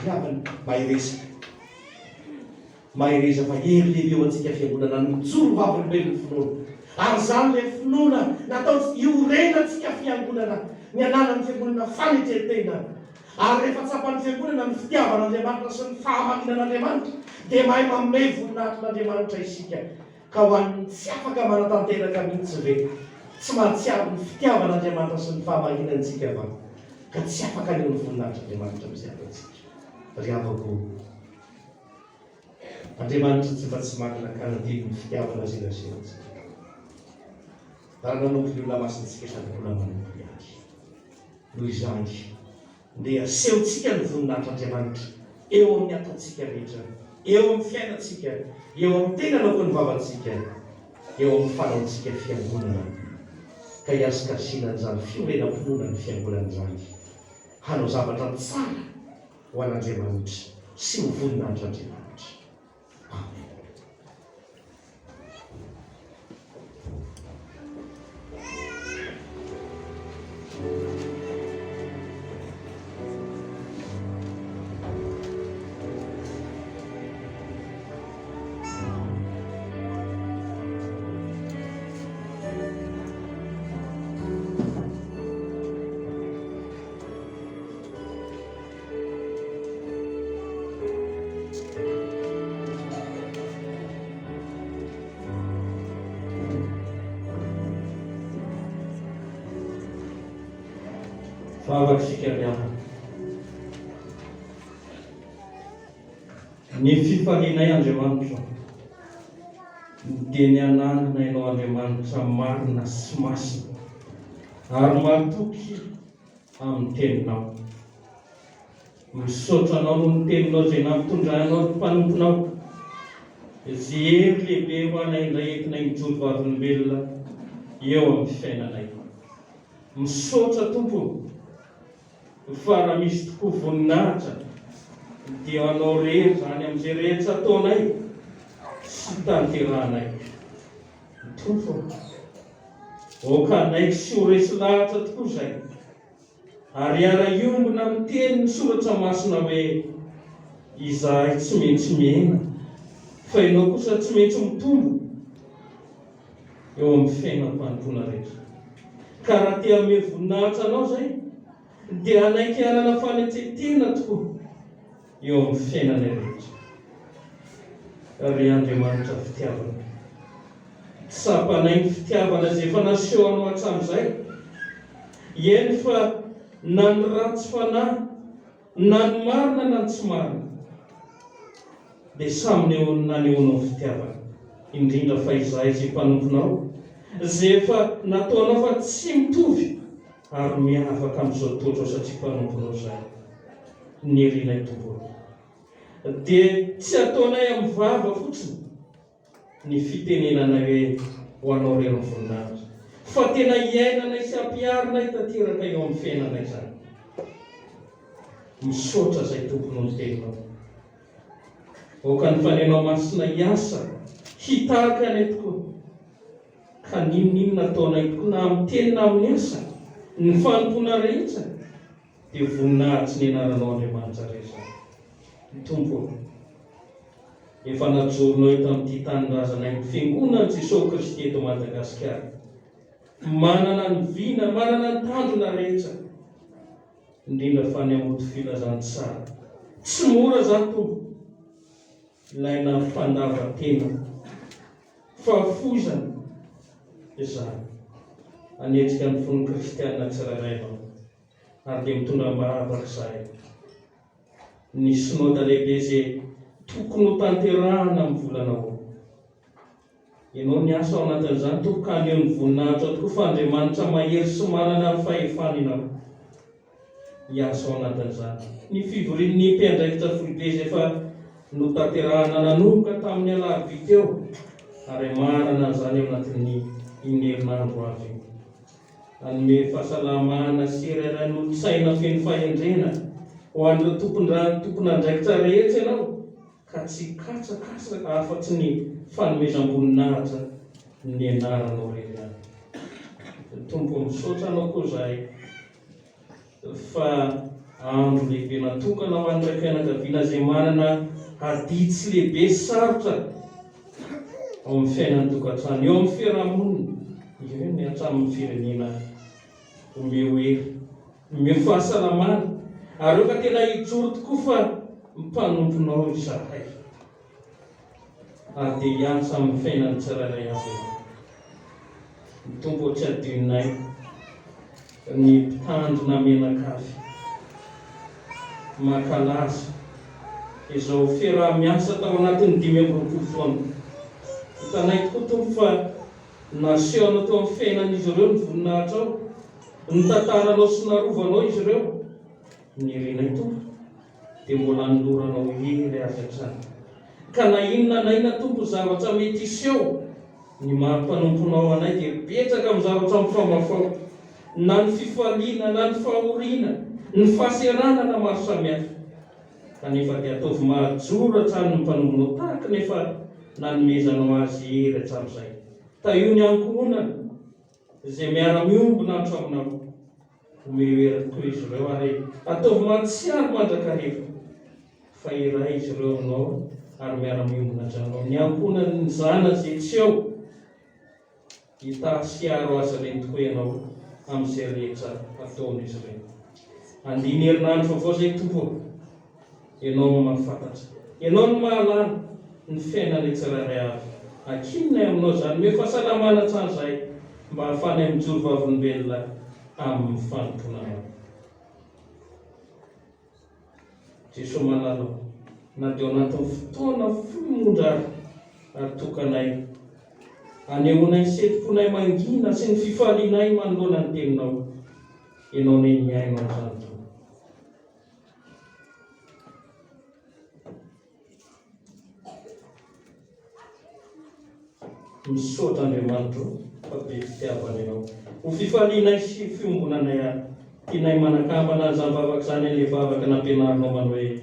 riavany mahay resa fa hery lehibe eo antsika fiangonana mijoro vavolombelon'ny finoana ary zany le finoana natao iorenantsika fiangonana ny ananan'ny fiangonana fanetetena ary rehefa tsapan'ny fiangonana ny fitiavan'Andriamanitra sy ny fahamaninan'Andriamanitra dia mahay manome voninahitr'Andriamanitra isika ka ho an'ny tsy afaka manatanteraka mihitsy ve tsy mahatsiaro ny fitiavan'Andriamanitra sy ny fahamaninantsika va ka tsy afaka aneo ny voninahitr'Andriamanitra mizay ataontsika ry havako Andriamanitra tsy fa tsy makina kanadiny ny fitiavana zerazerantsika raha nanompo ny olona masintsika sady mbola manompo azy noho izany dia asehontsika ny voninahitr'Andriamanitra eo amin'ny ataontsika rehetra eo amin'ny fiainantsika eo amin'ny tena laoko ny vavantsika eo amin'ny fanaontsika fiangonana ka hiasikasinan'izany fiorenam-pinoana ny fiangonan'izany hanao zavatra tsara ho an'Andriamanitra sy ho voninahitr'Andriamanitra. Amen. Fahavatsika miama ny fifalianay Andriamanitra dia ny anangina ianao Andriamanitra marina sy masina ary matoky amin'ny teninao misaotranao no ny teninao izay nampitondrahanao ny mpanomponao izay hery lehibe ho anay indray entina mijoro vavolombelona eo amin'ny fiainanay misaotra Tompo fa raha misy tokoa voninahitra dia anao rehetra zany amin'izay rehetra ataonay sy tanterahanay Tompo oka anay sy ho resy lahatra tokoa zay ary ara-iombona amin'ny teny ny soratra masina hoe izahay tsy maintsy miaina fa ianao kosa tsy maintsy mitombo eo amin'ny fiainam-panompona rehetra ka raha tia ame voninahitra anao zay dia anaiky hanana fanetsetena tokoa eo amin'ny fiainanay rehetra ry Andriamanitra fitiavana tsapanay ny fitiavana izay efa naseho anao hatramin'izay eny fa na ny ratsy fanahy na ny marina na ny tsy marina dia samy nanehoanao fitiavana indrindra fa izahay izay mpanomponao izay efa nataonao fa tsy mitovy ary miavaka amin'izao toetra satria mpanomponao izay ny herinay Tompo dia tsy ataonay amin'ny vava fotsiny ny fitenenanay hoe ho anao rery voninahitra fa tena iainanay sy ampiarinay tanteraka eo amin'ny fiainanay zany misaotra zay Tomponao ny teninao oka ny fanenao masina hiasa hitarika anay tokoa ka ninonino nataonay tokoa na amin'ny teny na amin'ny asa ny fanompona rehetra dia voninahitsy ny anaranao Andriamanitra rehetra Tompo efa najoronao eto amin'ity tanindrazanay ny fiangonan'i Jesosy Kristy eto Madagasikara manana ny vina manana ny tanjona rehetra indrindra fa ny amoto filazany tsara tsy mora zany Tompo ilaina fandavan-tena fahafozana izany anetsika ny fon'ny kristianina tsirairay ary dia mitondra mahavak'izay ny synode lehibe izay tokony ho tanterahana amin'ny volanao ianao ny asa ao anatin'izany Tompo ka aneo ny voninahitra tokoa fa Andriamanitra mahery sy manana ny fahefana ianao hiasa ao anatin'izany ny fivorian'ny mpiandraikitra foibe izay efa notanterahana nanomboka tamin'ny alarobia teo ary marana an'izany ao anatin'ny inerinandro avy anome fahasalamana sy rairay n'olon-tsaina feno fahendrena ho ho an'ireo tompon'andraikitra rehetra ianao ka tsy katsakatsaka afa-tsy ny fanomezam-boninahitra ny anaranao rery any. Tompo misaotra anao koa zahay fa andro lehibe natokana ho an'ireo fianakaviana izay manana adidy tsy lehibe sarotra ao amin'ny fiainan'ny tokantrano, eo amin'ny fiarahamonina, ireo ny hatramin'ny firenena omeo hery, omeo fahasalamana, ary eo ka tena hijoro tokoa fa mpanomponao izahay ary dia hianatra amin'ny fiainan'ny tsirairay avy. Ny tompo tsy adinonay ny mpitandrina menakavy makalaza izao fiaraha-miasa tao anatin'ny 5 taona. Hitanay tokoa tompo fa nasehonao tao amin'ny fiainan'izy ireo ny voninahitra ao, ny tantaranao sy narovanao izy ireo, ny renay tompo dia mbola noloranao hery azy hatrany. Ka na inona na inona tompo zavatra mety iseho, ny mampanomponao anay dia betsaka amin'ny zavatra mifamafao, na ny fifaliana, na ny fahoriana, ny fahaserana na maro samihafa. Kanefa dia ataovy mahajoro hatrany ny mpanomponao tahaka nefa nanomezanao azy hery hatramin'izay. Io ny ankohonana izay miara-miombona an-tramonao, omeo hery toy izy ireo ary ataovy mahatsiaro mandrakariva fa iray izy ireo aminao ary miara-miombona an-tranonao. Ny ankohonana ny zana izay tsy eo hitasiaro azy ireny tokoa ianao amin'izay rehetra ataon'izy ireny. Andiny herinandro vaovao izay tompo, ianao mahafantatra, ianao no mahalala ny fiainan'ny tsirairay avy. Ankinonay aminao izany, me fahasalamana hatranyizay mba hahafanay mijoro vavolombelona amin'ny fanomponanao. Jesosy malalao, na dia ao anatin'ny fotoana fimondrary ary tokanay anehoanay ny setim-ponay mangina sy ny fifalianay manoloana ny teninao, ianao ny miainao amin'izany toa. Misaotra Andriamanitra fa be fitiavana ianao. Ho fifalianay sy fiombonanay ary tianay manakambana izany vavaka izany ilay vavaka nampianarinao manao hoe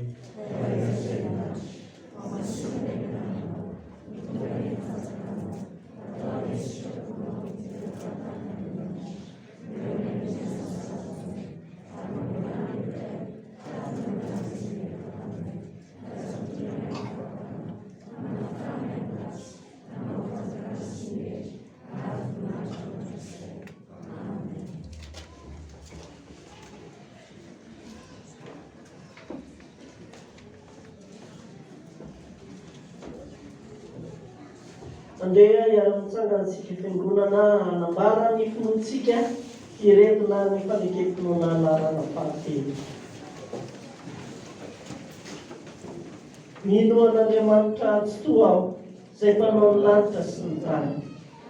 andeha hiara-mitsangantsika fiangonana hanambara ny finoantsika hiretina ny fanekem-pinoana anarana fahatelo. Mino an'Andriamanitra tsy toa aho izay mpanao ny lanitra sy ny tany.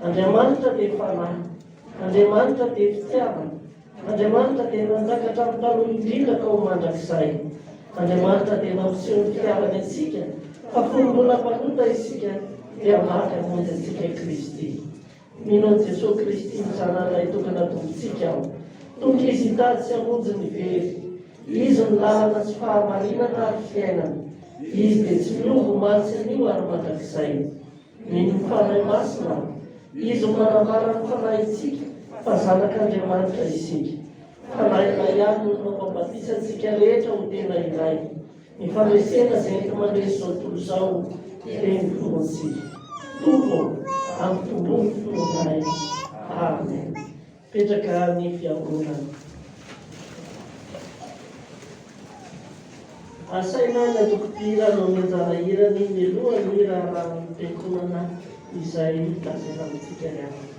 Andriamanitra dia fanahy, Andriamanitra dia fitiavana, Andriamanitra dia nanjakatra amin'ny taloha indrindra ka ho mandrakizay. Andriamanitra dia mampiseho ny fitiavany antsika fa fombola mpanota isika dia maka monjy antsika Kristy. Mino an' Jesosy Kristy ny zananay tokana tombontsika aho. Tonga izy hitady sy hamonjy ny very. Izy ny lalana sy fahamarinana ary fiainana. Izy dia tsy milombo matsy anio ary mandrakizay. Mino ny fanahy masina. Izy manambara ny fanahintsika fa zanak'Andriamanitra isika. Fanahinay ihany no mampabatisantsika rehetra ho tena iray. Ny famersena izay ento mandresy izao tontolo izao dia ny finoantsika. Tompo amin'ny tombony finoanay. Amen. Petraka ny fiangonana. Asaina ny adokotira no menjara hirany mialohan'ny raharan'ny fiangonana izay lazaina amintsika ihany.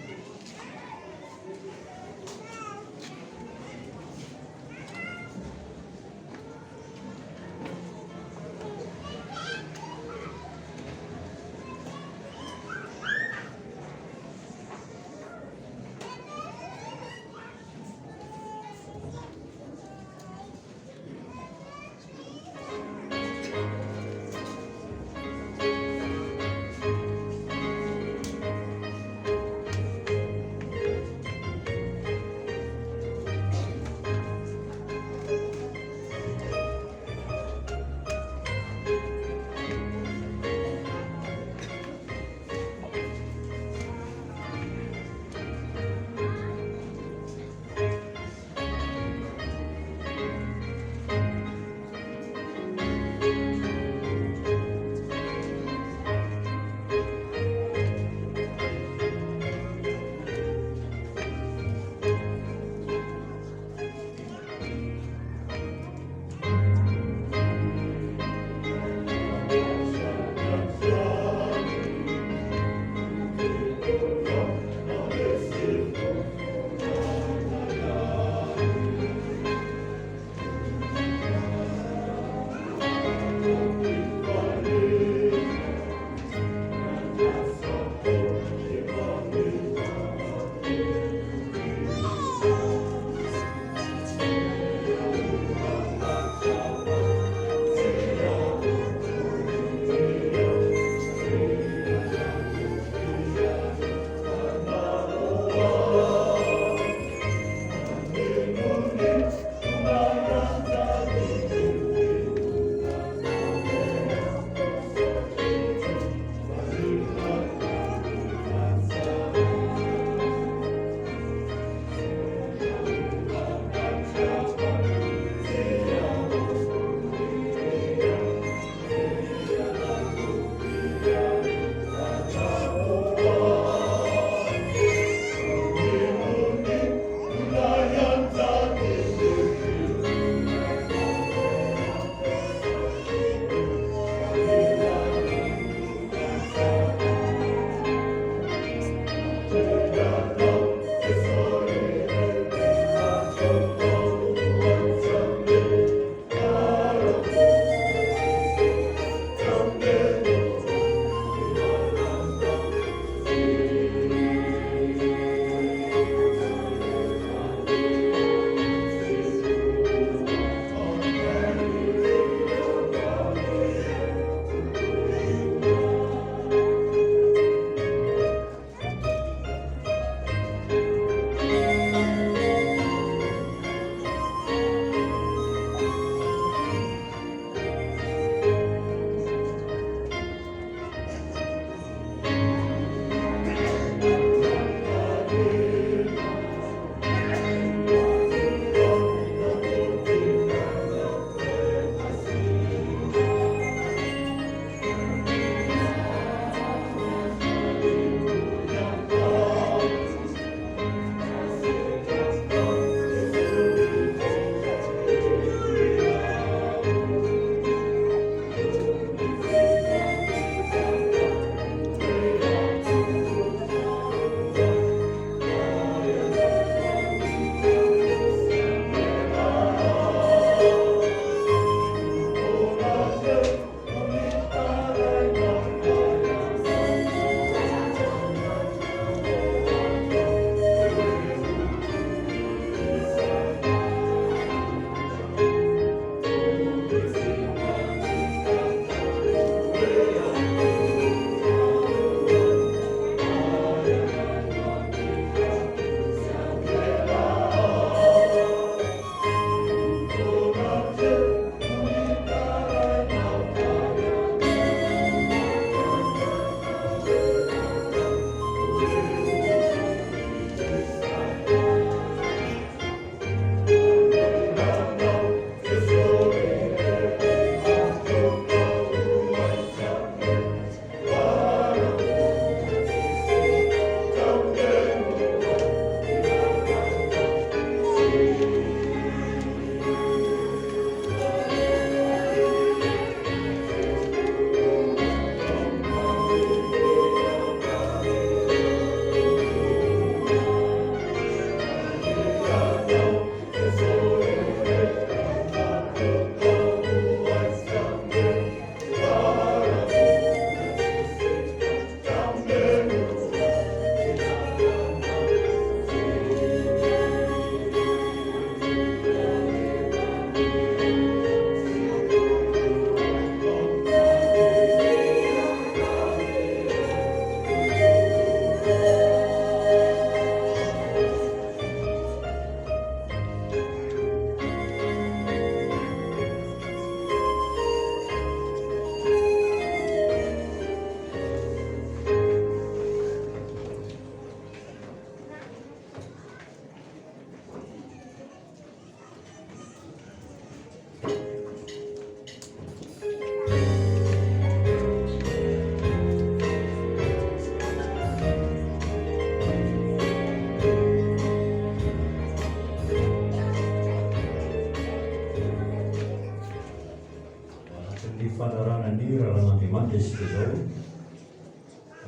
dia isika zao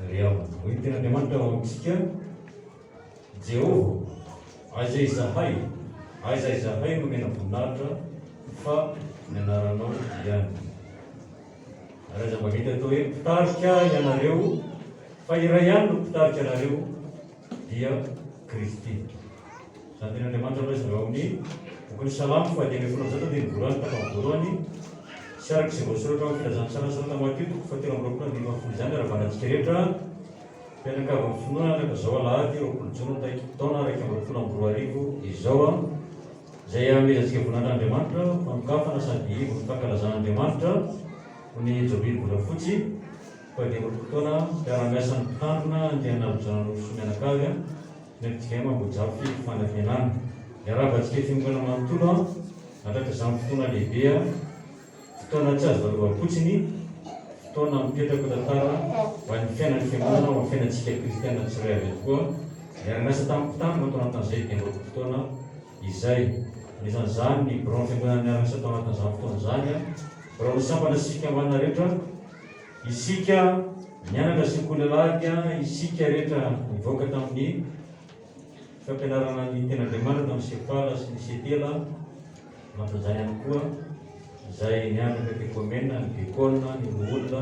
ry havana. Hoy ny ten'Andriamanitra ao amintsika, Jehova, aiza izahay, aiza izahay nomena voninahitra fa ny anaranao ihany. Ary aza mahavita atao hoe mpitarika ianareo, fa iray ihany no mpitarika anareo dia Kristy. Izany ten'Andriamanitra milaza ao amin'ny bokin'ny Salamo 1:20 dia nivoarany takao voalohany, sy araka izay voasoratra amin'ny filazantsara salata Mateo 7:20 izany aravanantsika rehetra. Mpianakavy amin'ny finoana araka izao alahady 20 jona taona 2024 izao izay amezantsika voninahitran'Andriamanitra fanokafana sady ivony fankalazan'Andriamanitra ho ny jobily volafotsy 20 taona mpiara-miasan'ny mpitandrina andehanavy sy mianakavy nentsika mambojafy fanampianana. Niaravantsika fiangonana manontolo natratra izany fotoana lehibe, fotoana tsy azo varovapotsiny, fotoana mipetraka tantara ho an'ny fiainan'ny fiangonana ho amin'ny fiainantsika kristiana tsirairay avy tokoa. Niara-miasa tamin'ny mpitandrina tao anatin'izay 20 fotoana izay. Anisan'izany ny birao fiangonana niara-miasa tao anatin'izany fotoana izany, birao sambana sy fikambanana rehetra, isika nianatra sekoly isika rehetra nivoaka tamin'ny fampianarana ny ten'Andriamanitra tamin'ny sepala sy ny setela, anatin'izany ihany koa izay nianatra tekomena, ny dekona, ny olona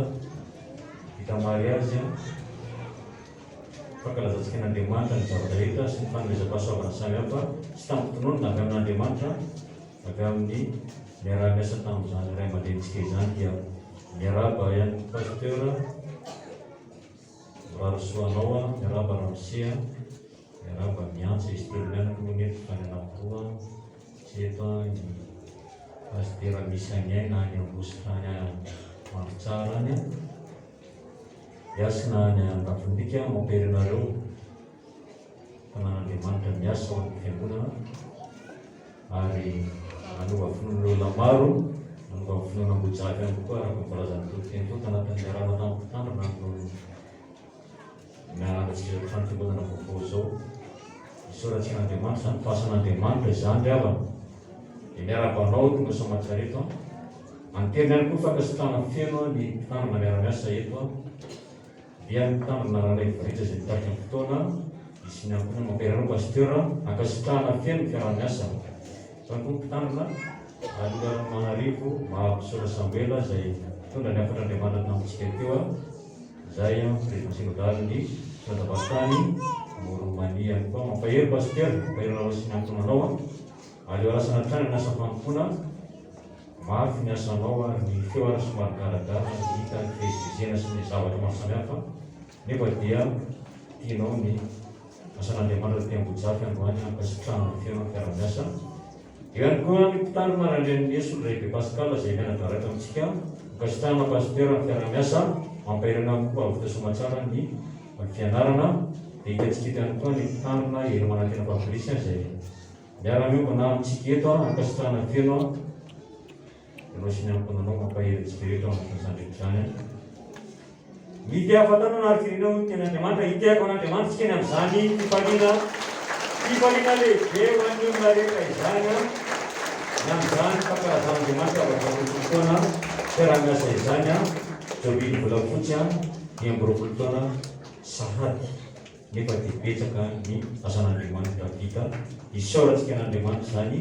vita mariazy, fankalazantsika n'Andriamanitra ny zavatra rehetra sy ny fanomezam-pahasoavana samihafa sy tamin'ny finoana avy amin'Andriamanitra, avy amin'ny miara-miasa tamin'izany ray aman-drenitsika izany dia miaraba ihany pasteur Rarosoanao, miaraba Ramosea, miaraba miantsa izy telo mianako nety fanenam-poa sy eto ny pasteur misy agnaina ny ambositra any Mampitsara any, miasina any Andafindika mampirinareo fanan'Andriamanitra miasa ao amin'ny fiangonana ary anova finoan'olona maro, anova finoana ambojafy ihany koa raha voalazan'ny toteny to tanatin'ny miarana tamin'ny mpitandrina miaratsika trano fiangonana vaovao zao. Isoratsika n'Andriamanitra izany fahasan'Andriamanitra izany ry havana. Dia miarabanao tonga Soamatsareto anteny ihany koa fankasitrahana feno ny mpitandrina miara-miasa eto dia ny mpitandrina rahalay varitra izay mitarika amin'ny fotoana isy ny ampona mampiarana pasteur ankasitrahana feno ny fiara-miasa. Izany koa mpitandrina alohan'ny Manarivo Mahapisaora Sambuela izay tondra ny afatr'Andriamanitra tamintsika teo, izay président synodaliny Soadabatany Moromania ihany koa mampahery pasteur, mampahery raha sy ny amponanao aleo alasana trany ny asa fampona mafy ny asanao ary ny feo ary somary garagara hita ny fihezizena sy ny zavatra maro samihafa, nefa dia tianao ny asan'Andriamanitra tia ambojafy androany ankasitrahana ny feo fiara-miasa. Eo ihany koa ny mpitandrina rahandren'ny Yesu Lehibe Pascal izay mianatra araka amintsika ankasitrahana pasteur ny fiara-miasa, mampaherana koa avy Soamantsara ny fianarana. Dia hitantsika ihany koa ny mpitandrina elo manantena Papolisy izay miara-miomana amintsika eto ankasitrahana feno ianao sy ny amponanao mampahery antsika rehetra amin'ny zandrik'izany. Mity ahafantanana ary firenao ten'Andriamanitra, hitiako an'Andriamanitra tsika ny amin'izany fifaliana lehibe ho an'ny olona rehetra izany ny amin'izany fankalazan'Andriamanitra avarovaroa fotoana fiara-miasa izany jobily volafotsy 20 taona sahady. Nefa dia betsaka ny asan'Andriamanitra vita, isaorantsika n'Andriamanitra izany.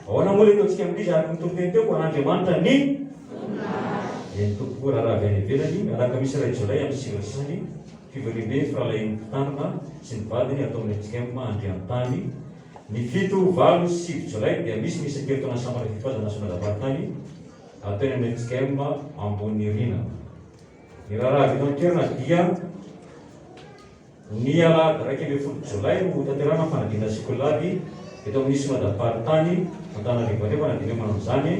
Ahoana moa ilay ataontsika amin'izy araka ny tompony teo an'Andriamanitra ny ny tompo raha avy any ivelany. Alaka misy ray Jolay amin'ny sivy fivoribe firalain'ny mpitandrina sy ny vadiny atao amin'ny FJM Andriantany. Ny 7, 8 sy 9 Jolay dia misy ny isan-keritaona samara fifazana Soadabatany atao eny amin'ny FJM Ambonirina. Ny raharaha avy eto an-toerana dia ny alahady 1 Jolay no tanterana fanadinana sekolady eto amin'ny Soadabatany Antananarivo nefa fanadinana manao izany.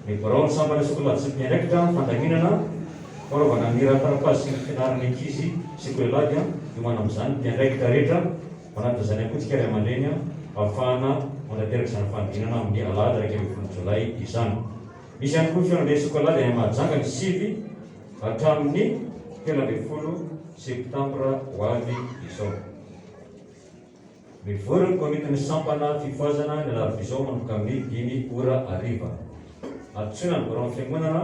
Ny birao ny sambana sekolady sy mpiandraikitra fandaminana fanaovana ny raha-tarapazy sy ny fianarana ankizy sekolady io manao amin'izany mpiandraikitra rehetra manatin'izany akotsika ray aman-dreny ahafahana mandateraka izany fanadinana amin'ny alahady 1 Jolay izany. Misy ihany koa fianarana sekolady any Mahajanga ny 7 hatramin'ny 20 septambra ho avy izao. Mivory ny komitin'ny sampana fifazana ny alarobia izao manomboka amin'ny 5 ora hariva. Antsoina ny birao fiangonana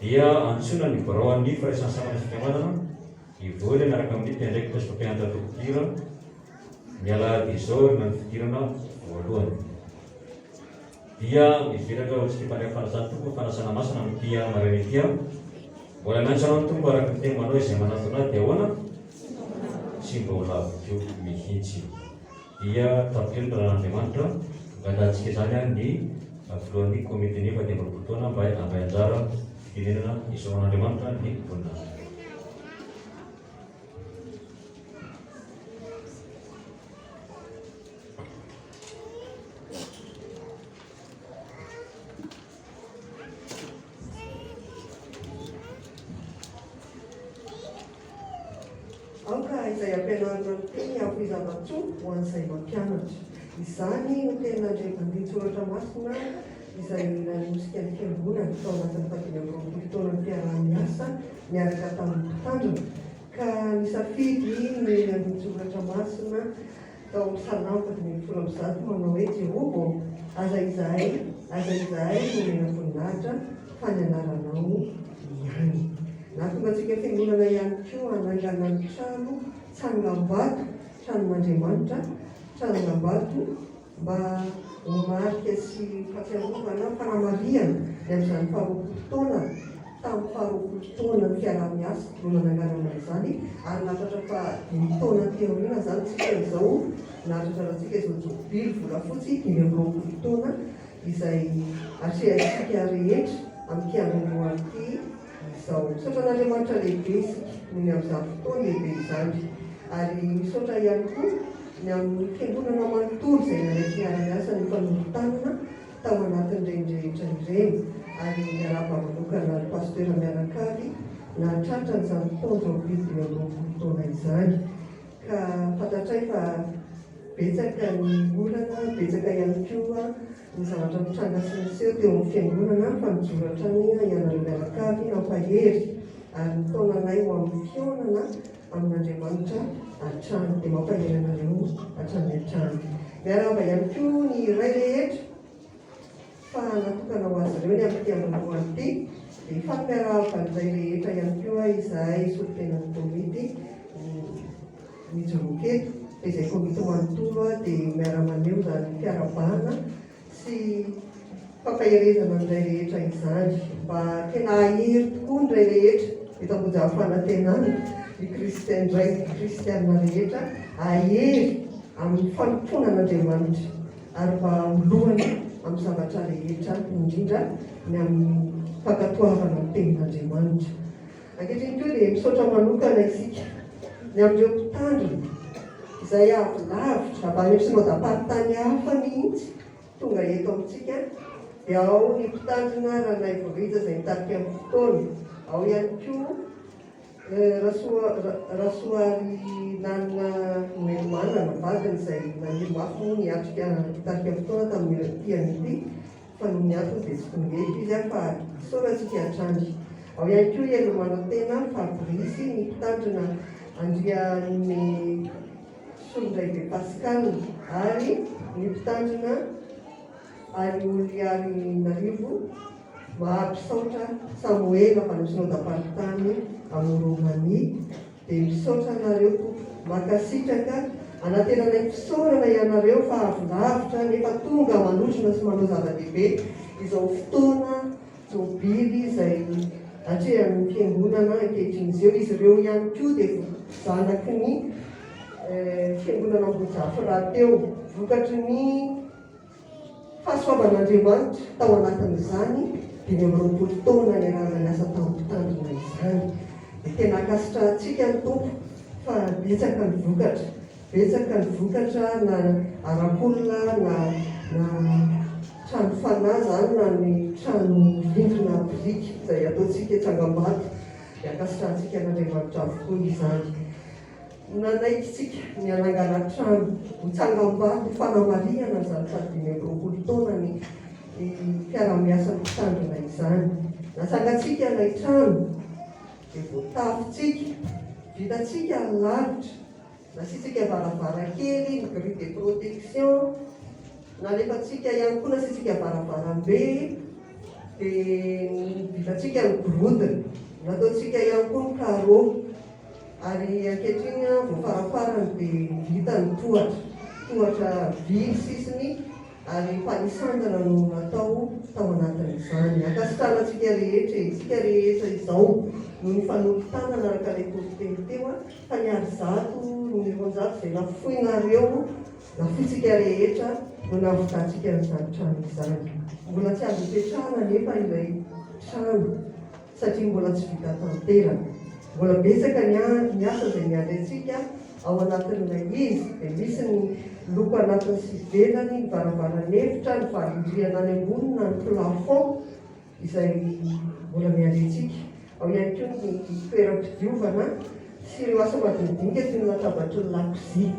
dia antsoina ny baraoan'ny firaisan'ny samana fikambanana ivoly miaraka amin'ny mpiandraikitra sy mpampianatra dokotira ny alahady izao na ny fidirana voalohany dia mivelatra ho tsy mpandeha fanasana tompo fanasana masina amin'tia maraina tia mbola miantsana ny tompo araka ny temanao izay manatona dia ahoana tsy mba ho laviko mihitsy dia tapitelo raha n'Andriamanitra gandantsika izany a ny voalohan'ny komite ny efa dia mbaroapolo taona mba ambay anjara firenena isoan'Andriamanitra ny voninahitra. Aoka izay ampianarina ny teny ampizavatsoa ho an'izay mampianatra. Izany no tenin'Andriamanitra mandin-tsoratra masina izay nanosika ny fiangonana tao anatin'ny fadimy amby roapolo taona ny mpiara-miasa miaraka tamin'ny mpitandrina ka nisafidy ny mandin-tsoratra masina tao amin'ny Salamo fadimy ambin'ny folo amby zato manao hoe Jehova aza izahay no mena voninahitra fananaranao ihany. Nahatongatsika fiangonana ihany koa hanangana ny trano Tranonambato, tranon'Andriamanitra, Tranonambato mba ho marika sy fahatsiarovana fanamariana ny amin'izany faharoapolo taona tamin'ny faharoapolo taona ny fiara-miasa no nananganana izany ary natratra fa 5 taona teoriana zany tsika izao natratrarantsika izao jobily volafotsy 5 taona izay atrehantsika rehetra amin'ny fiangonana izao misaotra n'Andriamanitra lehibe isika noho ny amin'izany fotoana lehibe izany ary misaotra ihany koa ny amin'ny fiangonana manontolo izay nanaiky miara-miasa ny fanolotanana tao anatin'ireny rehetra ireny ary miara-bamanokana ny pastera miaraka avy nahatratra n'izany taonjobily 5 taona izany ka fantatray fa betsaka ny olana betsaka ihany koa ny zavatra mitranga sy niseho teo amin'ny fiangonana fa mijoratra ny ianareo miaraka avy nampahery ary ny taonanay ho amin'ny fionana amin'Andriamanitra hatrany dia mampahery anareo hatrany hatrany. Miarahaba ihany koa ny iray rehetra fa natokana ho azy ireo ny amin'ny fiangonana ity dia fampiarahaba an'izay rehetra ihany koa izahay solotenan'ny komity mijoroketo izay komity manontolo dia miara-maneo zany fiarabana sy fampaherezana an'izay rehetra izany mba tena ahery tokoa nyray rehetra eto ambonjahafanatenana ny kristianina rehetra ahery amin'ny fanomponan'Andriamanitra ary mba olohany amin'ny zavatra rehetra indrindra ny amin'ny fankatoavana ny tenin'Andriamanitra. Ankehitriny koa dia misaotra manokana isika ny amin'ireo mpitandrina izay avy lavitra avy any amin'ny synodam-paritany hafa mihitsy tonga eto amintsika dia ao ny mpitandrina Ranay Vorija izay mitarika amin'ny fotoana, ao ihany koa rasoary nanina noelomana na vadiny izay naniry mafy moa niatrika mitarika amin'ny fotoana tamin'ny pian'ity fa no niatony dia tsy tonga eto izy fa isaorantsika hatrany. Ao ihany koa Elomano tena Fabrice ny mpitandrina Andrian'ny Solondraibe Pascal ary ny mpitandrina ary Oliary Narivo mahampisaotra Samuel avy amin'ny synodam-paritany amin'ny Romania dia misaotra anareo makasitraka anatenanay fisaorana ianareo fa avy lavitra nefa tonga manotrona sy manao zava-dehibe izao fotoana jobily izay atrehan'ny fiangonana ankehitriny izy ireo ihany koa dia zanaky ny fiangonana Ambonjafy rahateo vokatry ny fahasoavan'Andriamanitra tao anatin'izany 5 taona ny arahana ny asa tamin'ny mpitandrina izany dia tena akasitra antsika ny tompo fa betsaka ny vokatra na arakolona na trano fanahy zany na ny trano rindrina biriky izay ataontsika Trangambato dia akasitra antsika n'Andriamanitra avokoa izany. Nanaikitsika ny anangana trano Trangambato fanamariana izany sady 5 taona ny fiara-miasa mpitandrina izany. Nasangatsika ilay trano dia voatafitsika vitatsika lavitra nasitsika varavarakely ny grille de protection nalefatsika ihany koa nasitsika varavarambe dia vitantsika ny gorodona, nataontsika ihany koa ny carreau, ary ankehitriny vao farafarany dia vita ny tohatra vy ny sisiny, ary mpanisandana no natao tao anatin'izany. Akasitrahantsika rehetra, isika rehetra izao no nifanolotanana araka ilay toriteny teo fa ny arizato no eronjato izay nafoinareo nafoitsika rehetra no navotantsika n'izany trano izany. Mbola tsy azo hipetrahana nefa ilay trano satria mbola tsy vita tanterana. Mbola betsaka ny asa izay miandrentsika ao anatin'ilay izy, dia misy ny loko anatiny sy ivelany, ny varavaran'efitra, ny varindriana any ambonina, ny plafond izay mbola miandrentsika. Ao ihany koa ny toeram-pidiovana sy ireo asa madinidinika toy ny latabatry ny lakozia.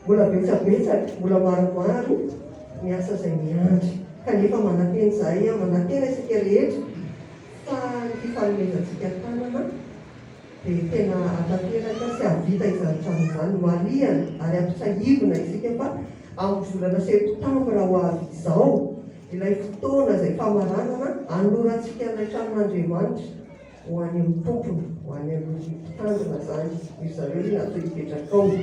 Mbola betsabetsaka, mbola maromaro ny asa izay miandry, kanefa manantena izahay, manantena isika rehetra fa ny fifanomezantsika tanana dia tena atateraka sy avita izany trano izany no alihana, ary ampitsahivona isika fa amin'ny volana septambra ho avy izao ilay fotoana izay famaranana anorantsika ilay tranon'Andriamanitra ho any amin'ny tompony, ho any amin'ny mpitandrina zany, izy zareo ny atao hipetraka ao.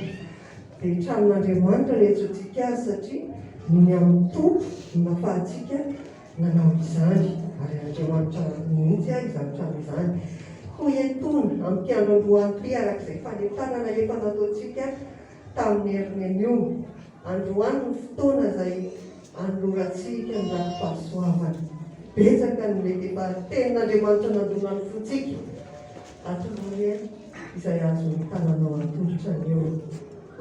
Dia tranon'Andriamanitra rehetrantsika azy satria ny amin'ny tompo no nafahantsika nanao izany, ary Andriamanitra mihitsy izany trano izany. Ho entona amin'ny mpiandro Androany arak'izay fanentanana efa nataontsika tamin'ny herinany io. Androany ny fotoana izay anorantsika ny ratim-pahasoavana. Betsaka ny mety efa tenin'Andriamanitra nandonany fotsika atoloha izay azo ny tananao atolotra eo.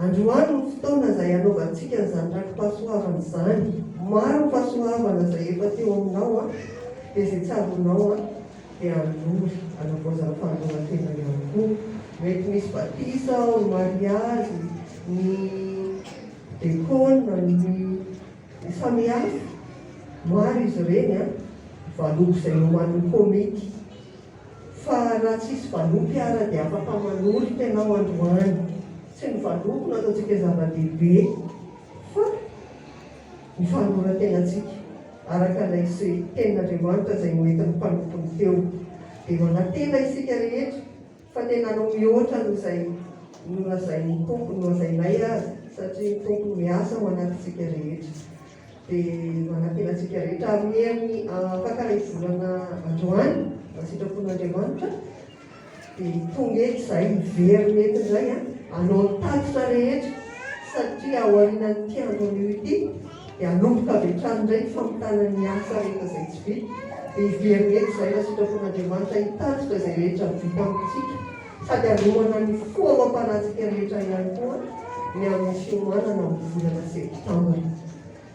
Androany ny fotoana izay anaovantsika n'izany ratim-pahasoavana izany. Maro ny fahasoavana izay efa teo aminao dia izay tsy azonao dia androry anavoazana fahadoran-tena ihany koa. Mety misy batisa, ny mariazy, ny dekona, ny samihafa, maro izy ireny valopy izay noman'ny komity. Fa raha tsisy valopy ara dia afaka manory tenao androany. Tsy ny valopy nataontsika zava-dehibe fa ny fanoran-tenantsika araka ilay izay tenin'Andriamanitra izay noentin'ny mpanompony teo. Dia manantena isika rehetra fa tena anao mihoatra no izay nolazain'ny tompo, nolazainay azy satria ny tompo miasa ho anatintsika rehetra. Dia manantena antsika rehetra amin'ny herin'ny fakaraizolana androany sitrapon'Andriamanitra dia tonga eto izay hiveriny eto izay anao ny tatitra rehetra satria ao aorian'ny tiandro an'io ity dia anomboka avy hatrany indray ny famotanany asa rehetra izay tsy vita. Dia hiveriny eto izay raha sitrapon'Andriamanitra hitatitra izay rehetra vita amintsika sady anomana ny foa mampanantsika rehetra ihany koa ny amin'ny fiomanana amin'ny volana septambra.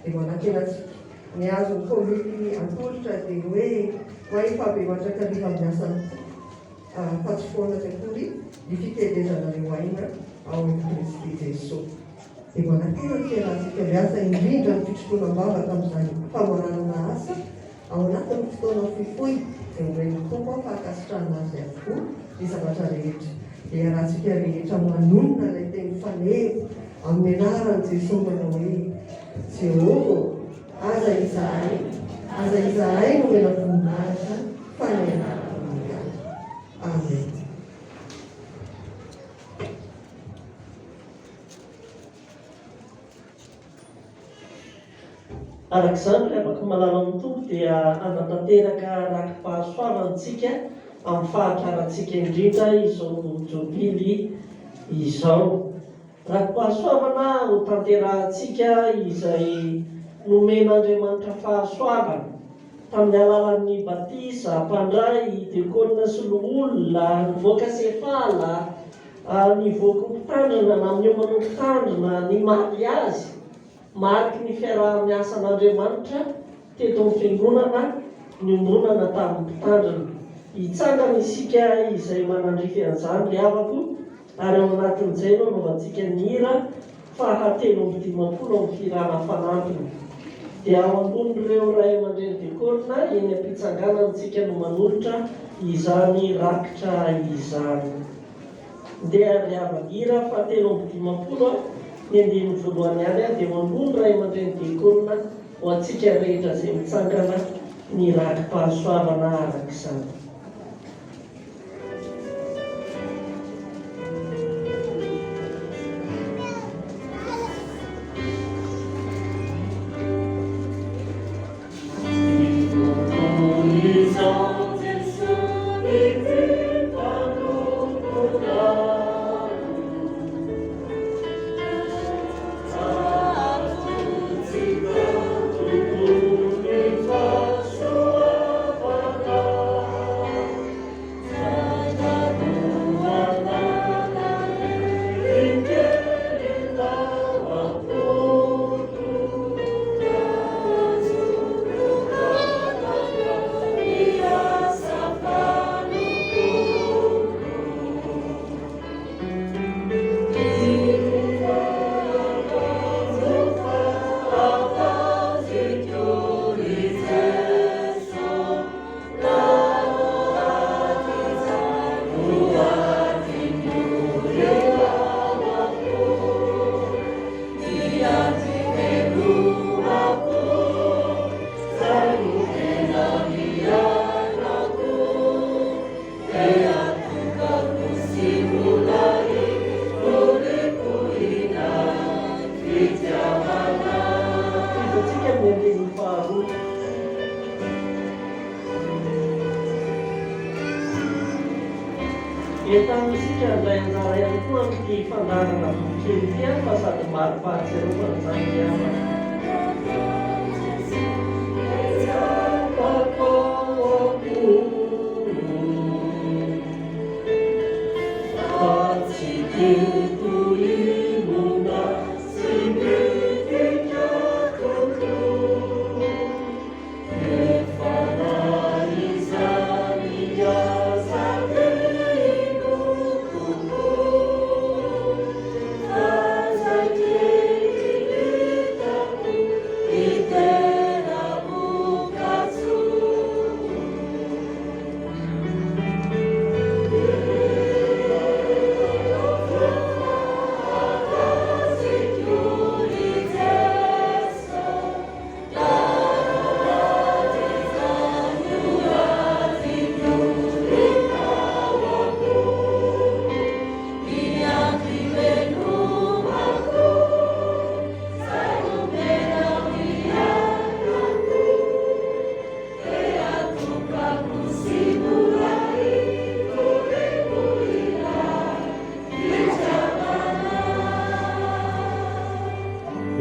Dia manantena antsika ny azon'ny komity atolotra dia hoe maefa be mandrakariva amin'ny asany fatsofoana sekoly ny fitendezanareo aina ao amin'ny Kristy Jesosy. Dia manantena ny fiarantsika miasa indrindra ny fitrotonam-bavaka amin'izany famaranana asa ao anatin'ny fotoana fohifohy izay hoen'ny tompo fahakasitrahana azy avokoa ny zavatra rehetra. Dia rahantsika rehetra manonona ilay teny faneho amin'ny anaran'i Jesosy manao hoe Jehova aza izahay no mena voninahitra fanenana amin'izany. Amen. Arak'izany rehefa afaka malala amin'ny tompo dia anatanteraka ratim-pahasoavantsika amin'ny fahakarantsika indrindra izao jobily izao. Ratim-pahasoavana ho tanterahantsika izay nomen'Andriamanitra fahasoavana tamin'ny alalan'ny batisa, mpandray, dekona sy ny olona, nivoaka sefala, nivoaka mpitandrina na amin'ny homana mpitandrina, ny mariazy. Mariky ny fiaraha-miasan'Andriamanitra teto amin'ny fiangonana ny ombonana tamin'ny mpitandrina. Hitsangana isika izay manandrify an'izany ry havako, ary ao anatin'izay no anaovantsika ny hira fahatelo amby dimampolo amin'ny firana fanampiny. Dia ao ambonin'ireo ray aman-dreny dekona eny am-pitsanganantsika no manolotra izany rakitra izany. Dia ry havako hira fahatelo amby dimampolo ny andininy voalohany ihany dia ao ambony ray aman-dreny dekona ho antsika rehetra izay mitsangana ny rakim-pahasoavana arak'izany. Entanisika indray anjara ihany koa amin'ity fandarana vokely ity fa sady mari-pahatsiarovana izany namana.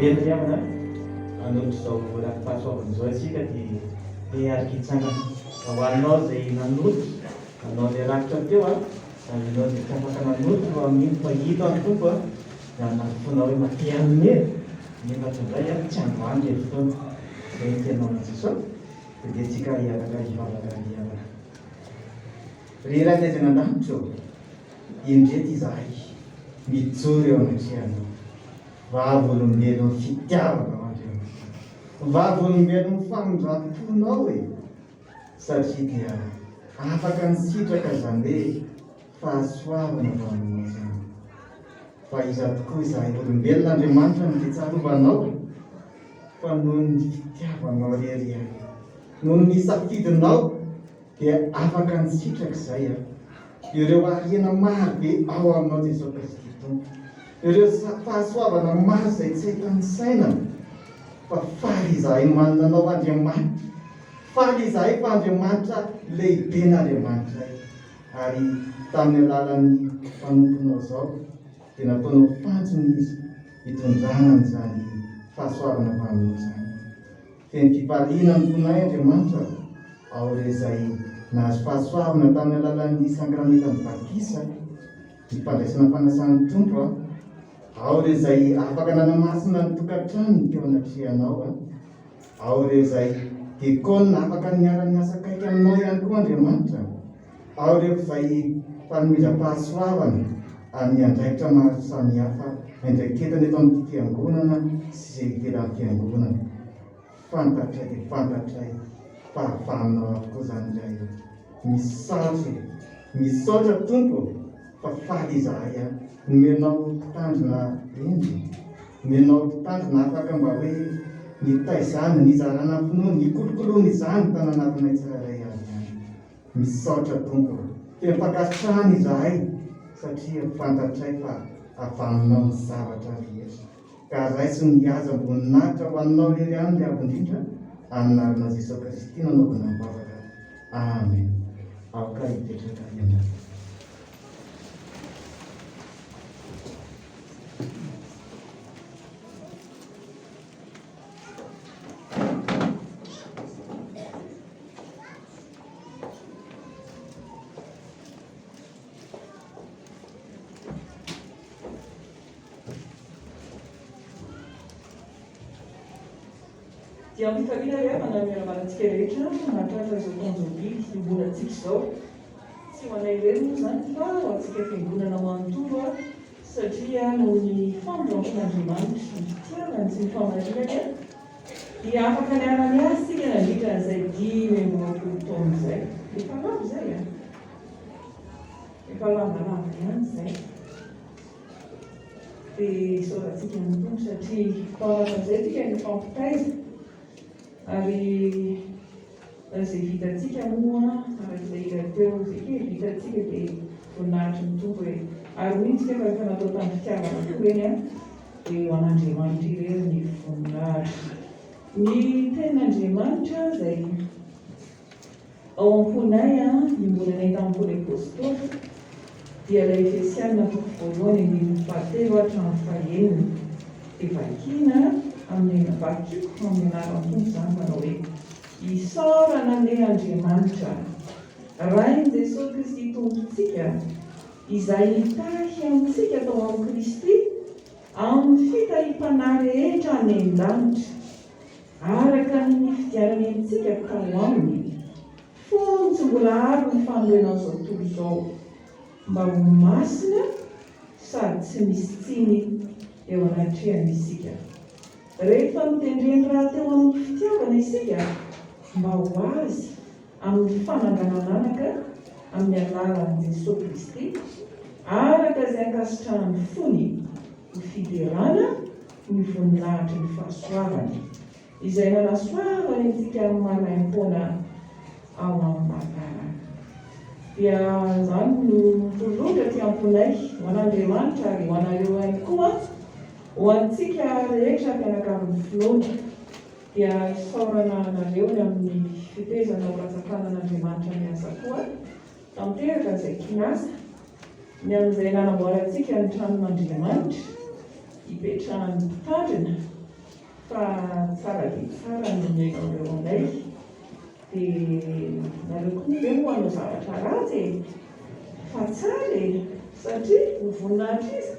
Endriamana anoto izao rakim-pahasoavana izao atsika dia ariky hitsangana ho anao izay nanoto anao ilay rakitra teo anao dia tsy afaka nanoto fa amin'iny fa hita ny tompo da nafonao hoe maty aminy e nefa tondray tsy androany le fotoana zay ny tenao Jesosy dia tsika hiaraka hivavaka hiavana reraky aiza nandanitra indreto izahay mijoro eo anatrehanao vavolombelon'ny fitiavana andreo vavolombelon'ny famindram-ponao e satria dia afaka ny sitraka izany hoe fahasoavana vaminao zany fa iza tokoa izahay olombelon'Andriamanitra no fitsarovanao fa noho ny fitiavanao reriany noho ny safidinao dia afaka ny sitraka izay ireo ariana marobe ao aminao Jesosy Kristy Tompo ireo fahasoavana maro izay tsy haitany saina fa faly izahay mananao Andriamanitra faly izahay fa Andriamanitra lehibe n'Andriamanitra ary tamin'ny alalan'ny fanomponao izao dia nataonao fantsony izy hitondrana an'izany fahasoavana vaminao izany feny fipaliana ny fonay Andriamanitra ao izay nahazo fahasoavana tamin'ny alalan'ny sankramentany batisa ny fandraisana fanasan'ny tompo ao re izay afaka nanamasina ny tokantrano teo anatrehanao ao re izay dikona afaka niara-ny asa kaiky aminao ihany koa Andriamanitra ao re izay fanomezam-pahasoavana amin'ny andraikitra maro samihafa andraiketana eto amin'ity fiangonana sy ivelan'ny fiangonana fantatray dia fantatray fahafaminao avokoa izany indray misaotra tompo fa faly izahay nomenao mpitandrina endry nomenao mpitandrina afaka mba hoe nitaizany nizarana finoa nikolokoloana izany tananafinay tsiraray azy any misaotra tompo tena mpakasitrahany izahay satria fantatray fa avaminao ny zavatra rehetra ka raisy ny aza amboninahitra ho aminao lery any le avindrindra aminarina Jesosy Kristy nanaovana mivavaka. Amen. Aoka hipetraka ianao. Dia mitavina rehefa manamiaramanantsika rehetra mahatratra izao tonjobidy fiangonantsika izao. Tsy ho anay irery moa izany fa ho antsika fiangonana manontolo satria noho ny famoron'Andriamanitra ny fitiavany sy ny famarinany dia afaka niarany azy sika nandritra an'izay 10 taona izay. Efa lavo izay a? Efa lavalava ihany izay. Dia isaorantsika mitono satria taonan'izay tika ny fampitaiza. Ary izay vitantsika moa arak'izay irateo izay kely vitantsika dia voninahitry ny tompo hoe ary hointsika fa efa natao tamin'ny fitiavana toa eny a dia ho an'Andriamanitra irery ny voninahitra. Ny tenin'Andriamanitra izay ao am-ponay nimbolanay tamin'ny Paoly Apôstôly dia ilay Efesiana toko voalohany andininy fahatelo hatramin'ny fahaenina dia vakiana amin'ny vakiko amin'ny anaran'ny izany manao hoe isaorana ny Andriamanitra rain' Jesosy Kristy tompontsika izay nitahy amintsika tao amin'ny Kristy amin'ny fitahim-panahy rehetra any an-danitra araka ny fidiarany amintsika tao aminy fony tsy mbola aro ny fanorenao izao tontolo izao mba ho masina sady tsy misy tsiny eo anatrehany isika. Rehefa mitendreny raha teo amin'ny fitiavana isika mba ho azy amin'ny fananganananaka amin'ny anaran'i Jesosy Kristy araka izay ankasitrahany fony ny fiderana ny voninahitry ny fahasoavany izay nanasoavany antsika amin'ny maraim-poana ao amin'ny magarana. Dia izany no tolotra ty amponay ho an'Andriamanitra ary ho anareo ihany koa ho antsika rehetra mpianakavin'ny finoana dia isaorana anareo ny amin'ny fitezana ho ratsakanan'Andriamanitra miasa koa tamiteraka izay kinasa ny amin'izay nanamboarantsika ny tranon'Andriamanitra hipetrahany mpitandrina fa tsara dia tsara ny menareo anay dia nareo koa moa hoe hoanao zavatra ratsy fa tsara satria ho voninahitra izy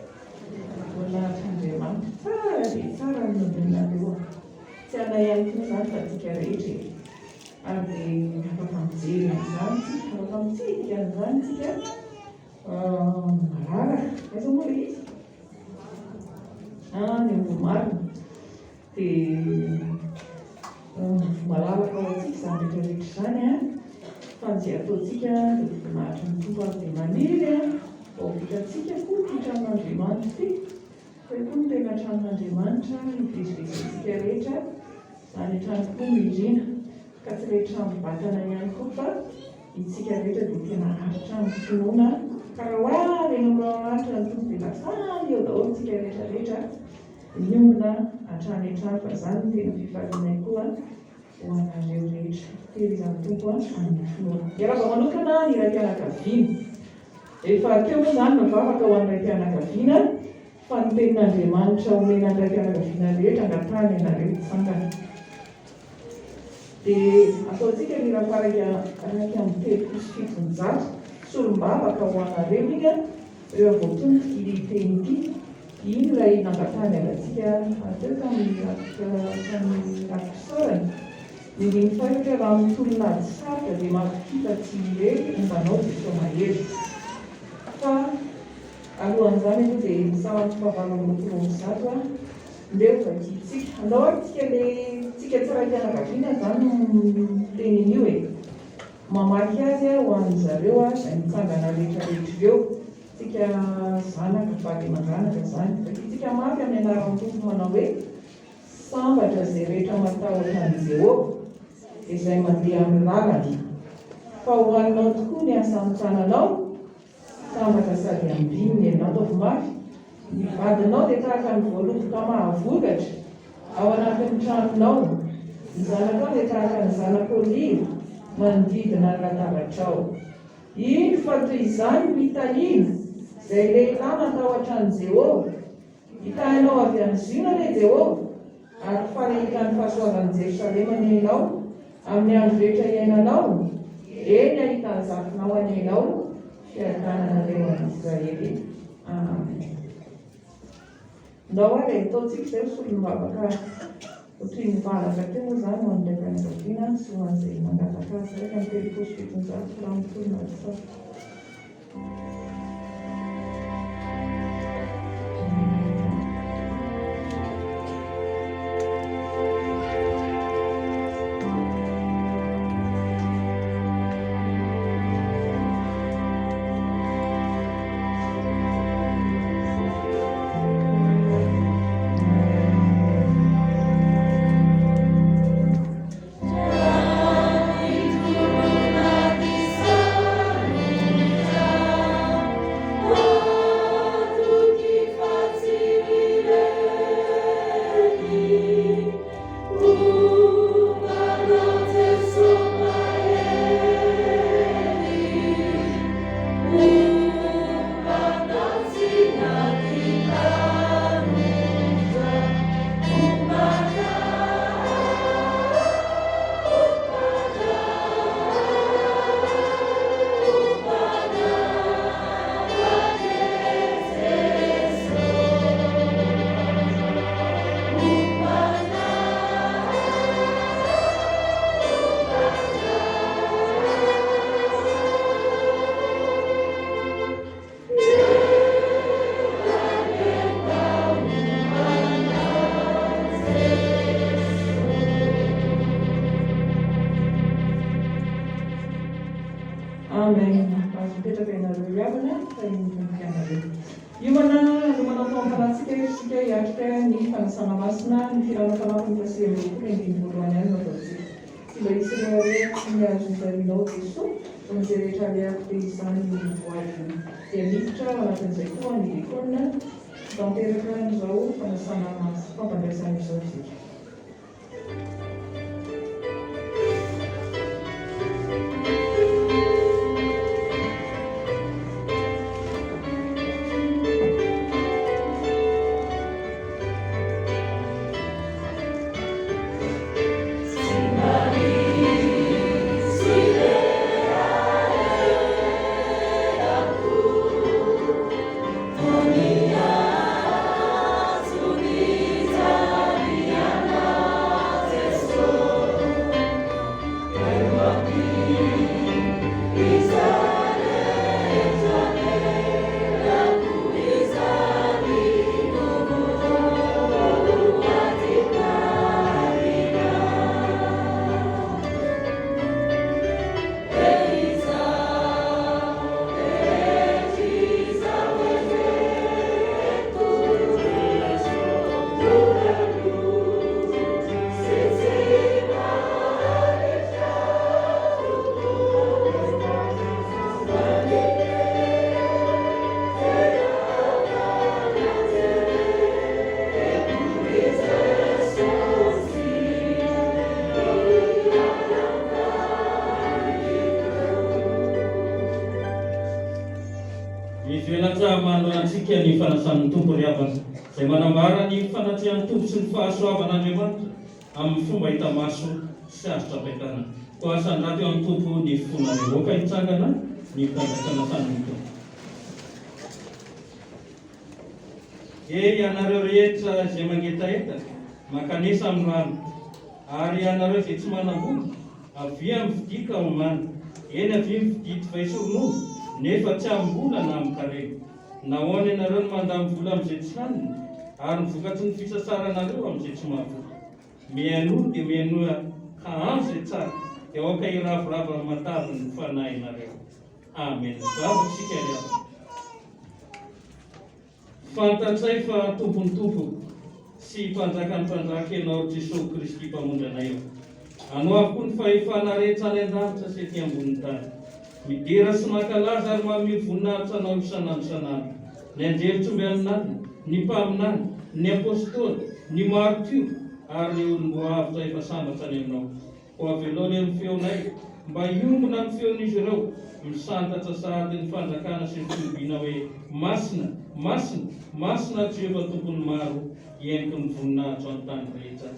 voninahitry'Andriamanitra tsara dia tsara ny menareo tsy anay ihany koa izany fa tsika rehetra ary dia afaka mijery an'izany tsika afaka mitsidika an'izany tsika malalaka aiza moa le izy ny ambomarina dia malalaka ao antsika izany rehetrarehetra izany fa ny izay ataontsika dia voninahitra ny tompo ary dia maniry ao vitantsika koa ty tranon'Andriamanitra ty hoe koa ny tena tranon'Andriamanitra hivezivezentsika rehetra izany trano koa mirina ka tsy le trano vatana ihany koa fa itsika rehetra dia tena aritra amin'ny finoana ka raha hoavy eny amin'Andriamanitra ny tompo dia lasany eo daholo tsika rehetrarehetra miombona hatrany an-trano fa izany no tena fifalianay koa ho anareo rehetra tery izany tompo amin'ny finoana. Dia raha vao manokana ny raim-pianakaviana efa teo moa izany mivavaka ho an'ny raim-pianakaviana fa ny tenin'Andriamanitra omena ny raim-pianakaviana rehetra angatany ianareo hitsangana. Dia ataontsika ny raha-paraka raiky amin'ny telopolo sy fitonjato solom-bavaka ho anareo iny ireo voatonoko ity teny ity iny ilay nangatany alantsika ateo tamin'ny rakisorany ny fatratra raha mitolonady sarotra dia mampikita tsy irery ombanao dia so mahery fa alohan'izany aloha dia misamanty fahavalon'olonzato ndeo vakitsika andao ary tsika tsy raim-pianakaviana izany tenin'io mamaky azy ho an'zareo izay mitsangana rehetrarehetra ireo tsika zanaka vady aman-dranaka izany satria tsika mafy amin'ny anaran'ny tompo manao hoe sambatra izay rehetra matahotra an' Jehovah izay mandeha amin'ny lalany. Fa ho anao tokoa ny asa amin'ny tananao, sambatra sady ambininy ianao ataovy mafy. Ny vadinao dia tahaka ny voaloboka mahavokatra ao anatin'ny tranonao. Ny zanakao dia tahaka ny zanak'oliva manodidina ny latabatrao. Iny fa toy izany mitahina izay lehilahy matahotra an' Jehovah. Hitahinao avy amin'ny zina le Jehovah, ary fanehika ny fahasoavan'i Jerosalema ny ianao amin'ny andro rehetra iainanao. Eny ahitany zafinao anenao fiadanana reo amin'ny Israely. Amen. Ndao ary ataontsika izay solony mivavaka toy ny valaka teo izany ho an'ilay fianakaviana sy ho an'izay mangataka azy raika ny telopolo sy fitonjato raha mitolona atsao. Ny fanasan'ny tompo ry havana izay manambara ny fanatrian'ny tompo sy ny fahasoavan'Andriamanitra amin'ny fomba hita maso sy azo trapaitana. Ko asandrato eo amin'ny tompo ny fona revoaka hitsangana ny fanasan'ny tompo. Ianareo rehetra izay mangetaheta makanesa amin'ny rano, ary ianareo izay tsy manam-bola avia mividi ka homana. Eny avia mividi ty vaisoron'olo nefa tsy am-bola na amin'ny-karena. Nahoana ianareo no mandamy vola amin'izay tsy haniny, ary ny vokatsy ny fisasaranareo amin'izay tsy mahavola. Mihainoa dia mihainoa ka andro izay tsara, dia aoka hiravoravo amin'ny mataviny ny fanahinareo. Amen. Zavasika ry havana. Fantatsay fa tompony tompo sy mpanjaka ny mpanjaka ianao Jesosy Kristy mpamondrana eo. Anao avokoa ny fahefana rehetra any an-davitra sy ety ambonin'ny tany. Midera sy mankalaza ary manome voninahitra anao isan'andro isan'andro. Ny anjery-tsombyan'ady, ny mpaminany, ny apôstôly, ny martio ary ny olom-boavitra efa sambatra any aminao. Ho avelao ny feonay mba hiombona ny feon'izy ireo, misantatra sahady ny fanjakana sy ny finobiana hoe masina, masina, masina Jehova tompony maro, ieniko ny voninahitra any tany rehetra.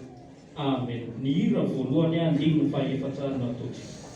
Amen. Ny hira voalohany andiny ny fahaefatra ny ataotsika.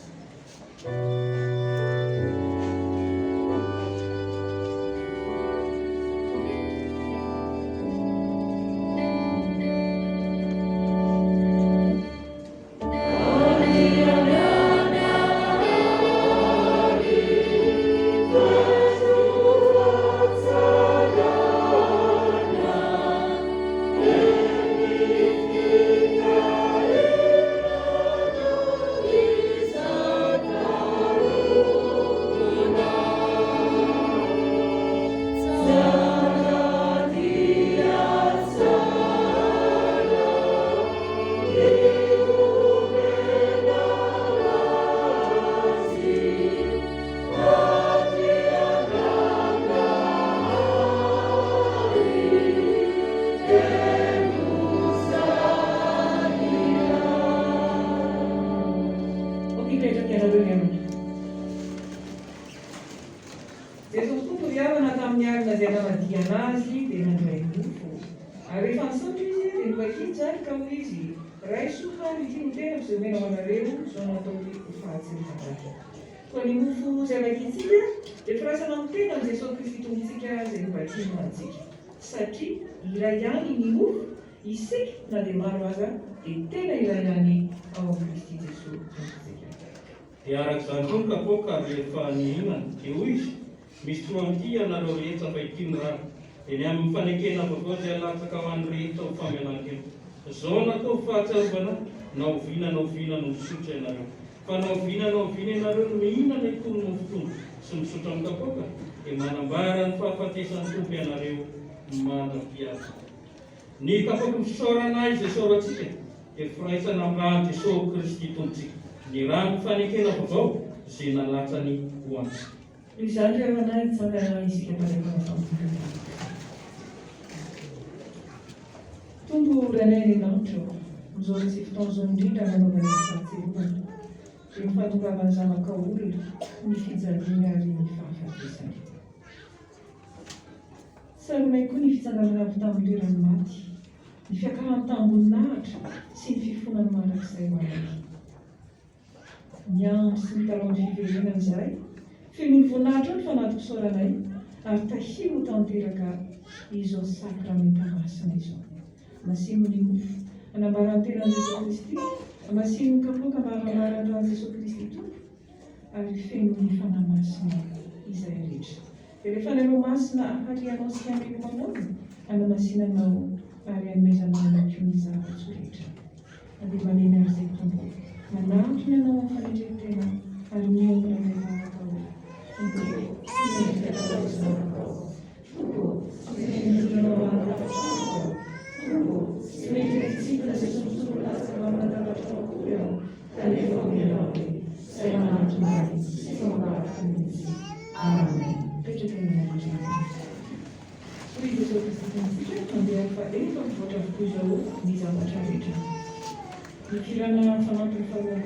Jesosy tompo riavana tamin'ny alina izay nanadiana azy dia nandray mofo. Ary rehefa nisaotra izy dia nivakitsy ka hoy izy, raisoa ity no tena izay omenao anareo izao natao ho fahatsiarovana. Koa ny mofo izay vakitsika dia firasana amin'ny tena ny Jesosy Kristy tompontsika izay nivakitsy antsika. Satria iray ihany ny mofo isika na dia maro aza dia tena iray ihany ao amin'ny Kristy Jesosy tompontsika. Dia arak'izany koa ny kapoaka rehefa nihinana dia hoy izy, misy troanty ianareo rehetra fa ity ny rano. Dia ny amin'ny fanekena vaovao izay alatsaka ho an'ny rehetra ho famelan-kena. Izao natao fahatsiarovana, na oviana no misotra ianareo. Fa na oviana ianareo no mihinana itony ny mofo sy misotra amin'ny kapoaka, dia manambara ny fahafatesan'ny tompo ianareo manam-piasa. Ny kapoaka misaorana izay saorantsika dia firaisana amin'ny rano Jesosy Kristy tompontsika. Ny rano fanekena vaovao izay nalatsany ho antsika. Izany rehefa nitsangana isika tarehefa fampirana. Tombo ranay lanitra amin'izao tsy fotoan'izao indrindra nanaovana ny fahatsiarovana dia mifatongavana zanaka olona ny fijaliana ary ny fahafatesana. Saronay koa ny fitsanganana avy tamin'ny lerany maty, ny fiakarany tambony-nahitra sy ny fifonany mandrakizay ho anay. Ny andro sy ny talon'ny fiverenana izay feno ny voninahitra ny fanaty-pisaoranay ary tahio tanteraka izao sakramenta masina izao. Masino ny mofo anambarany tenan'i Jesosy Kristy, masino ny kapoaka maharamara androan'i Jesosy Kristy tompo ary feno ny fanahy masina izay rehetra. Dia rehefa nanao masina harianao sy hamelomanao anamasinanao ary hanomezanao anakio ny zavatra rehetra. Dia maneny aryizay tompo manantony ianao amin'ny fanendren-tena ary miombona rehefa Ny firana fanampiny faharoa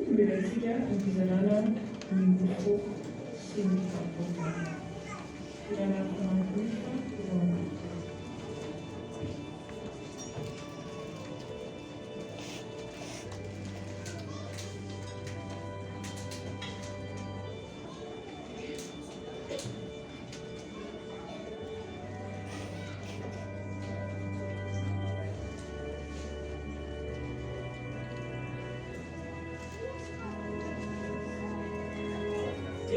milatsika ny fizarana ny mofo sy ny kapoaka. Firana fanampiny faharoa.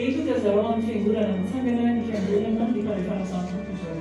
Itu kezaroan fiangonana mitsangana ny fiangonana ny fanefana tompo izao.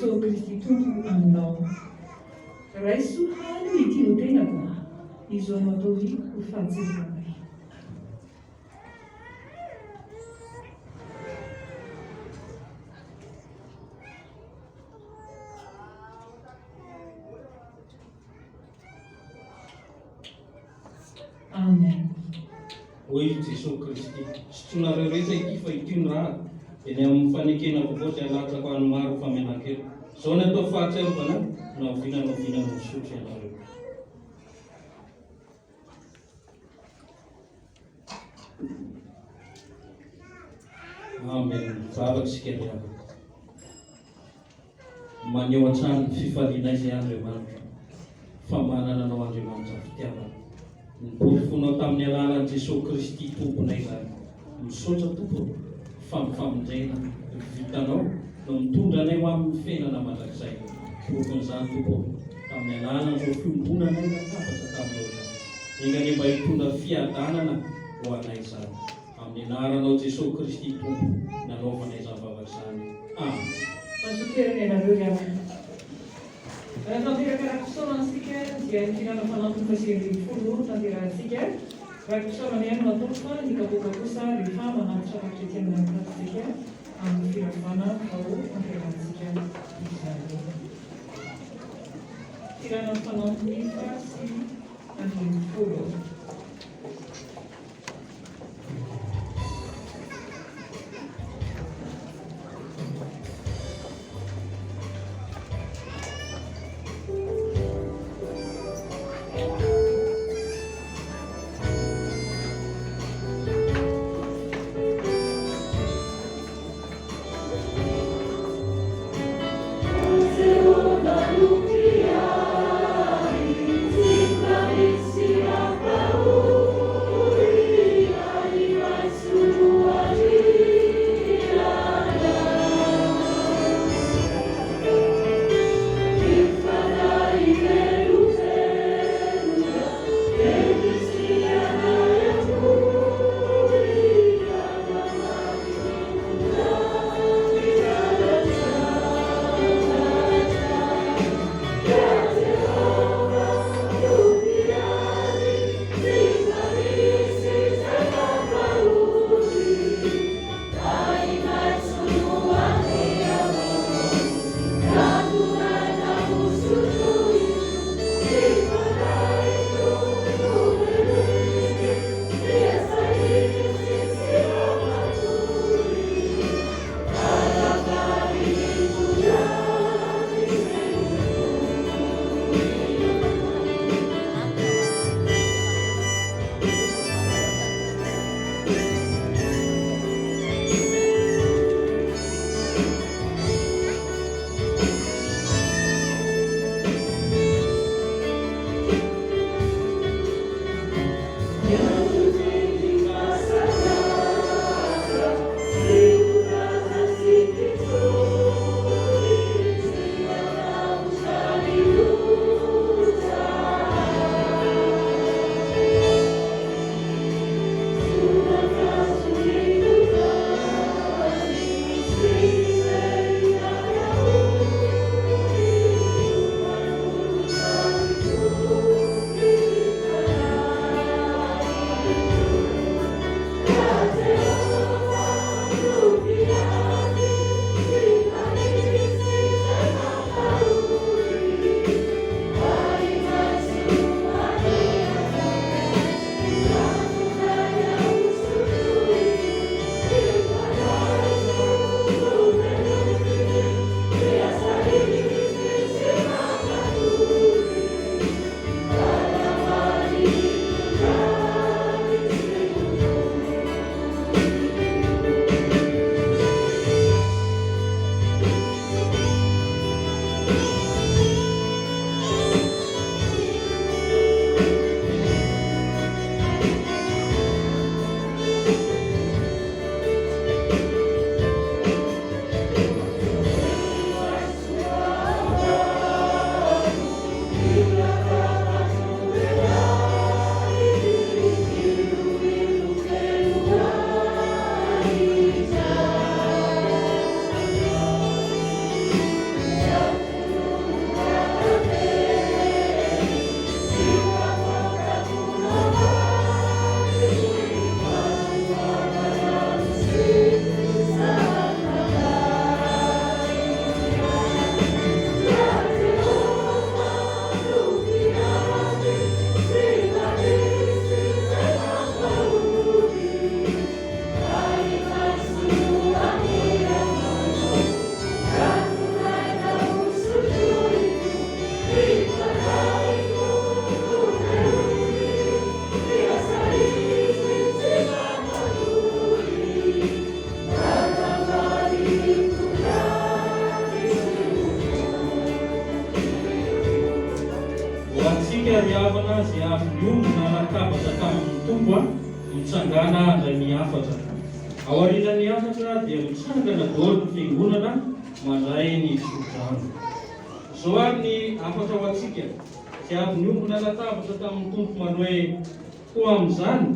Jesosy Kristy tompo aminao. Raiso hany ity ho tenako, izo anao ataovy ho fahatsironay. Amen. Hoy Jesosy Kristy, sotonareo rehetra ity fa ity ny raha eny amin'ny fanekena vaovao izay alatrako any maro famenan-kely. Izao ny atao fahatsiarovana naovinanao misotro ianareo. Amen. Zavatra isika miavaka. Maneho an-trano ny fifaliana izay Andriamanitra, fa manana anao Andriamanitra fitiavana. Ny borifonao tamin'ny alalan'i Jesosy Kristy tomponay izany. Misaotra tompo fa mifamonjena vitanao no mitondra anay ho amin'ny fiainana mandrakizay. Tompon'izany tompo tamin'ny alalan'izao fiombonanay natapatra taminao izany. Engany mba hitondra fiadanana ho anay izany. Amin'ny anaranao Jesosy Kristy tompo nanaovanay izany vavaka izany. Amen. Masokerana ianareo ry amana. Raha tanteraka rakisaorantsika dia ny fihinana fanampiny fasiambinifolo tanterahantsika. Rakisaorana ihany natao fa ny kapoaka kosa rehefa manampitra rakitrety amin'ny pratika amin'ny firavana ao tanterahantsika izany. Fihinana fanampiny fasiambinifolo. antsika ry havana izay avy niombona nakabatra tamin'ny tombo mitsangana indray miafatra. Ao aorian'ny afatra dia mitsangana daholo ny fiangonana mandray ny fisodrano. Izao ary ny afatra ho antsika izay avy niombona latabatra tamin'ny tompo manao hoe ho amin'izany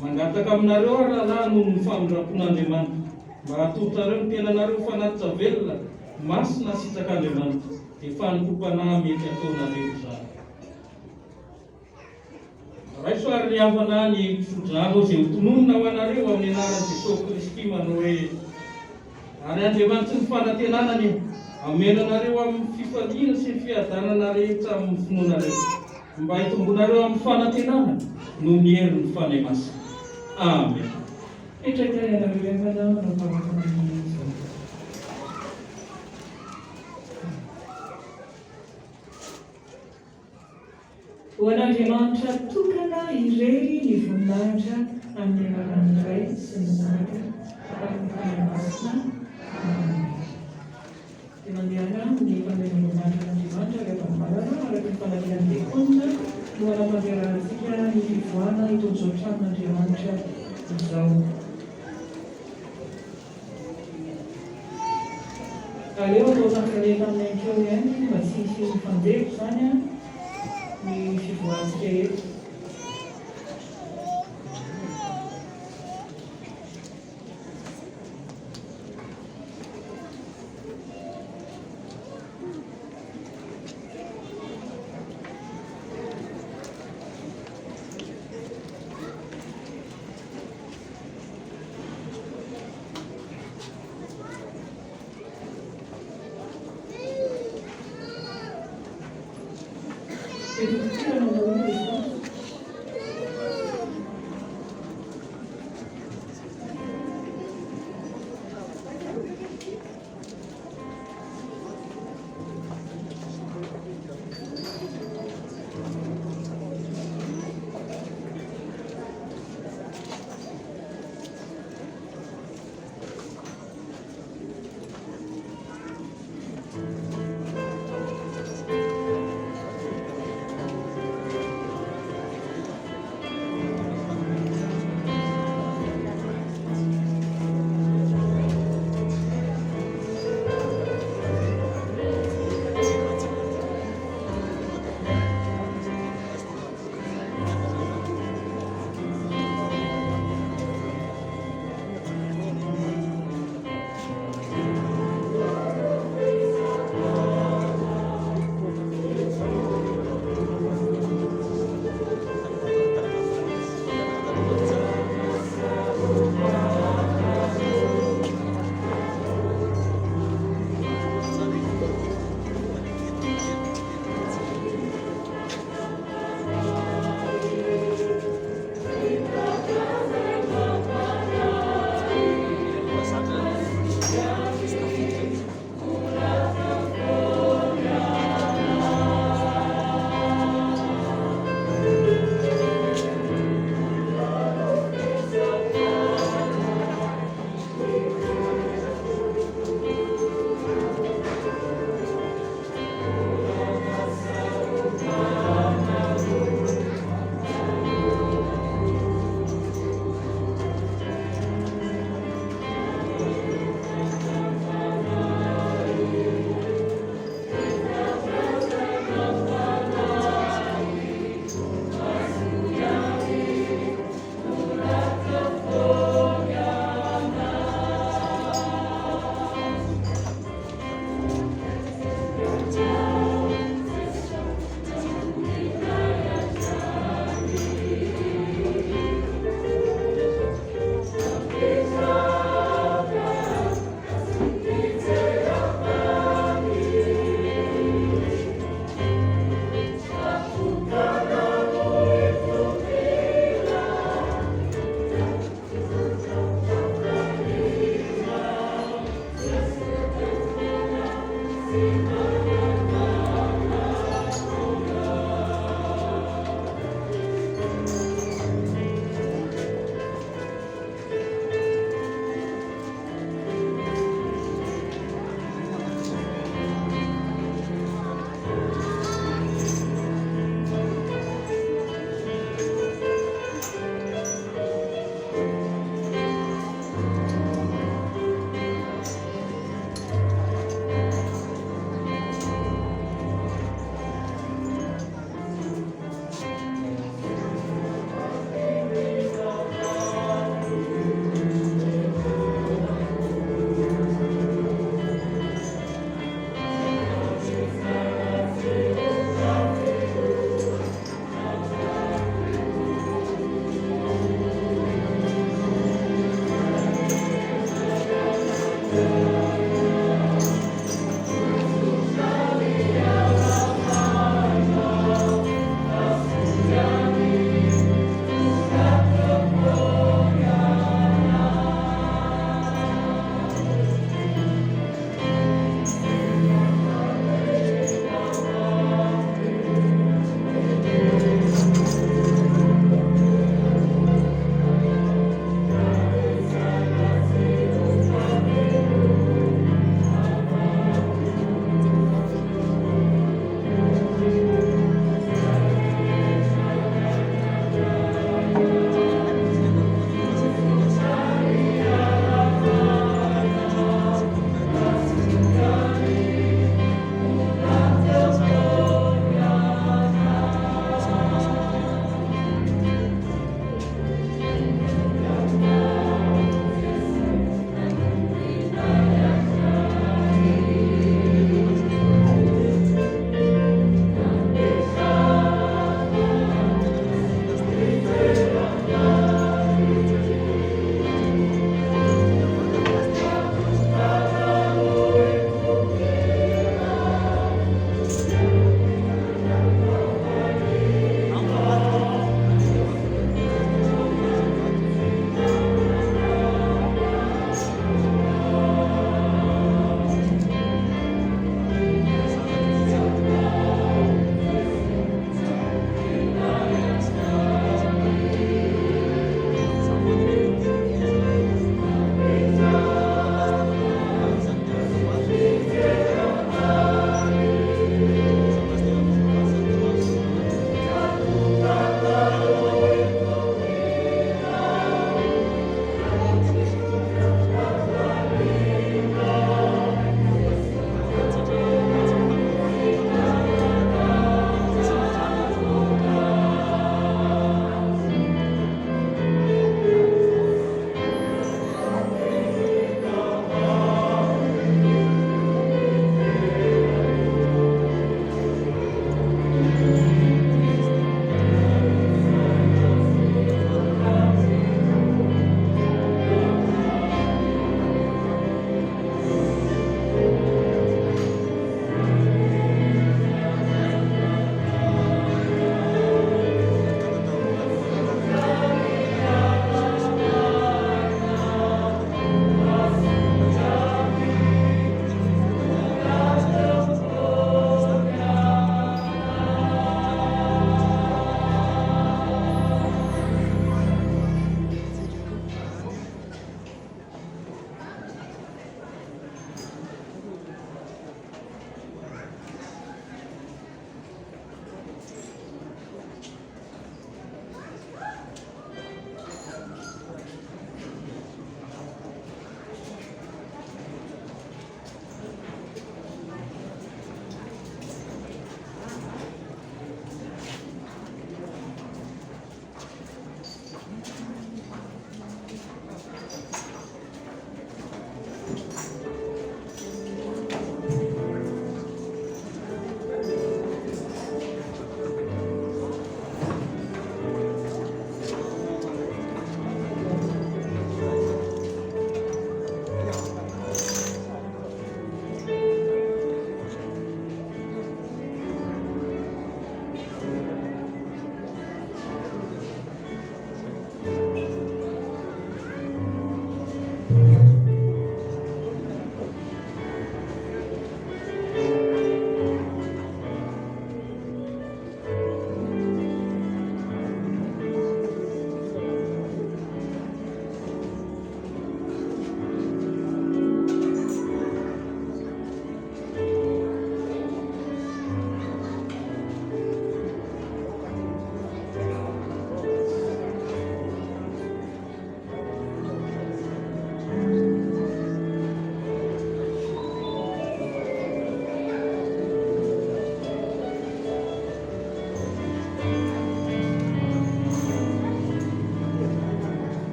mangataka aminareo ary rahalahy noho ny famindram-pon'Andriamanitra mba hatorytareo ny tenanareo fanatitra velona masina sitraka-Andriamanitra dia fanompompanahy mety ataonareo izany. Raisoary ny havana ny fisodrano izay hotononina ho anareo amin'ny anaran'i Jesosy Kristy manao hoe ary Andriamanitra ny fanantenanany amenanareo amin'ny fifaliana sy ny fiadanana rehetra amin'ny finoanareo mba hitombonareo amin'ny fanantenana no ny herin'ny fanahy masina. Amen. Ho an'Andriamanitra tokana irery ny voninahitra amin'ny alalan'ny Ray sy ny Zanaka ary ny fanahy masina. Amen. Dia mandehana ny fameren'Andriamanitra rehefa malala araka ny fanalian'ny diakonina no hanampanderantsika ny fivoahana itony izao tranon'Andriamanitra izao. Aleo atao tanteraheta amin'ny ankeo ihany mba tsy hisy fandevo izany ny fivoahantsika eto.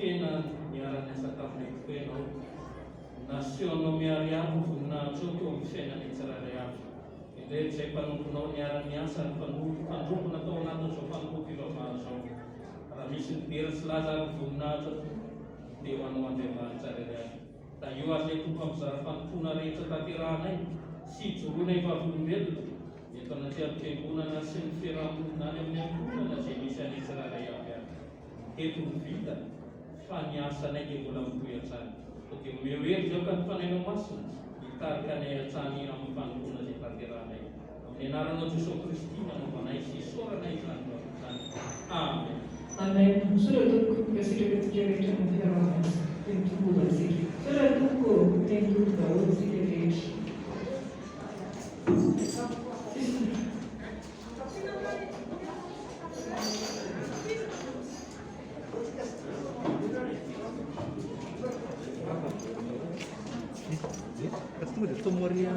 fena niarana asa tamin'ny foenao nasionao miary avy ny voninahitra eo teo amin'ny fiainana tsirairay avy. Indray izay mpanomponao niara-ny asa ny mpandrompo natao anatin'izao fanompoana fivavahana izao. Raha misy ny bery sy lazara ny voninahitra dia ho anao Andriamanitra tsirairay avy. Da io azy ilay tompo amizara fanompoana rehetra tanterahanay sy hijoroana ivavolombelona eto anaty am-piangonana sy ny fiarahamonina any amin'ny ankohonana izay misy any tsirairay avy avy. Eto ny vita fa ny asanay dia mbola mipoy hatrany. Dia mioery zao ka ny fanainao masina hitarika anay hatrany amin'ny fanompoana izay tanterahanay. Amin'ny anaranao Jesosy Kristy nanaovanay sy isaoranay izany izany. Amen. Amen. Sudah tunggu kasih rehetra amin'ny fiarahamonina ny tomboana asika. Sudah tunggu thank you daholo asika rehetra. Estou morrendo.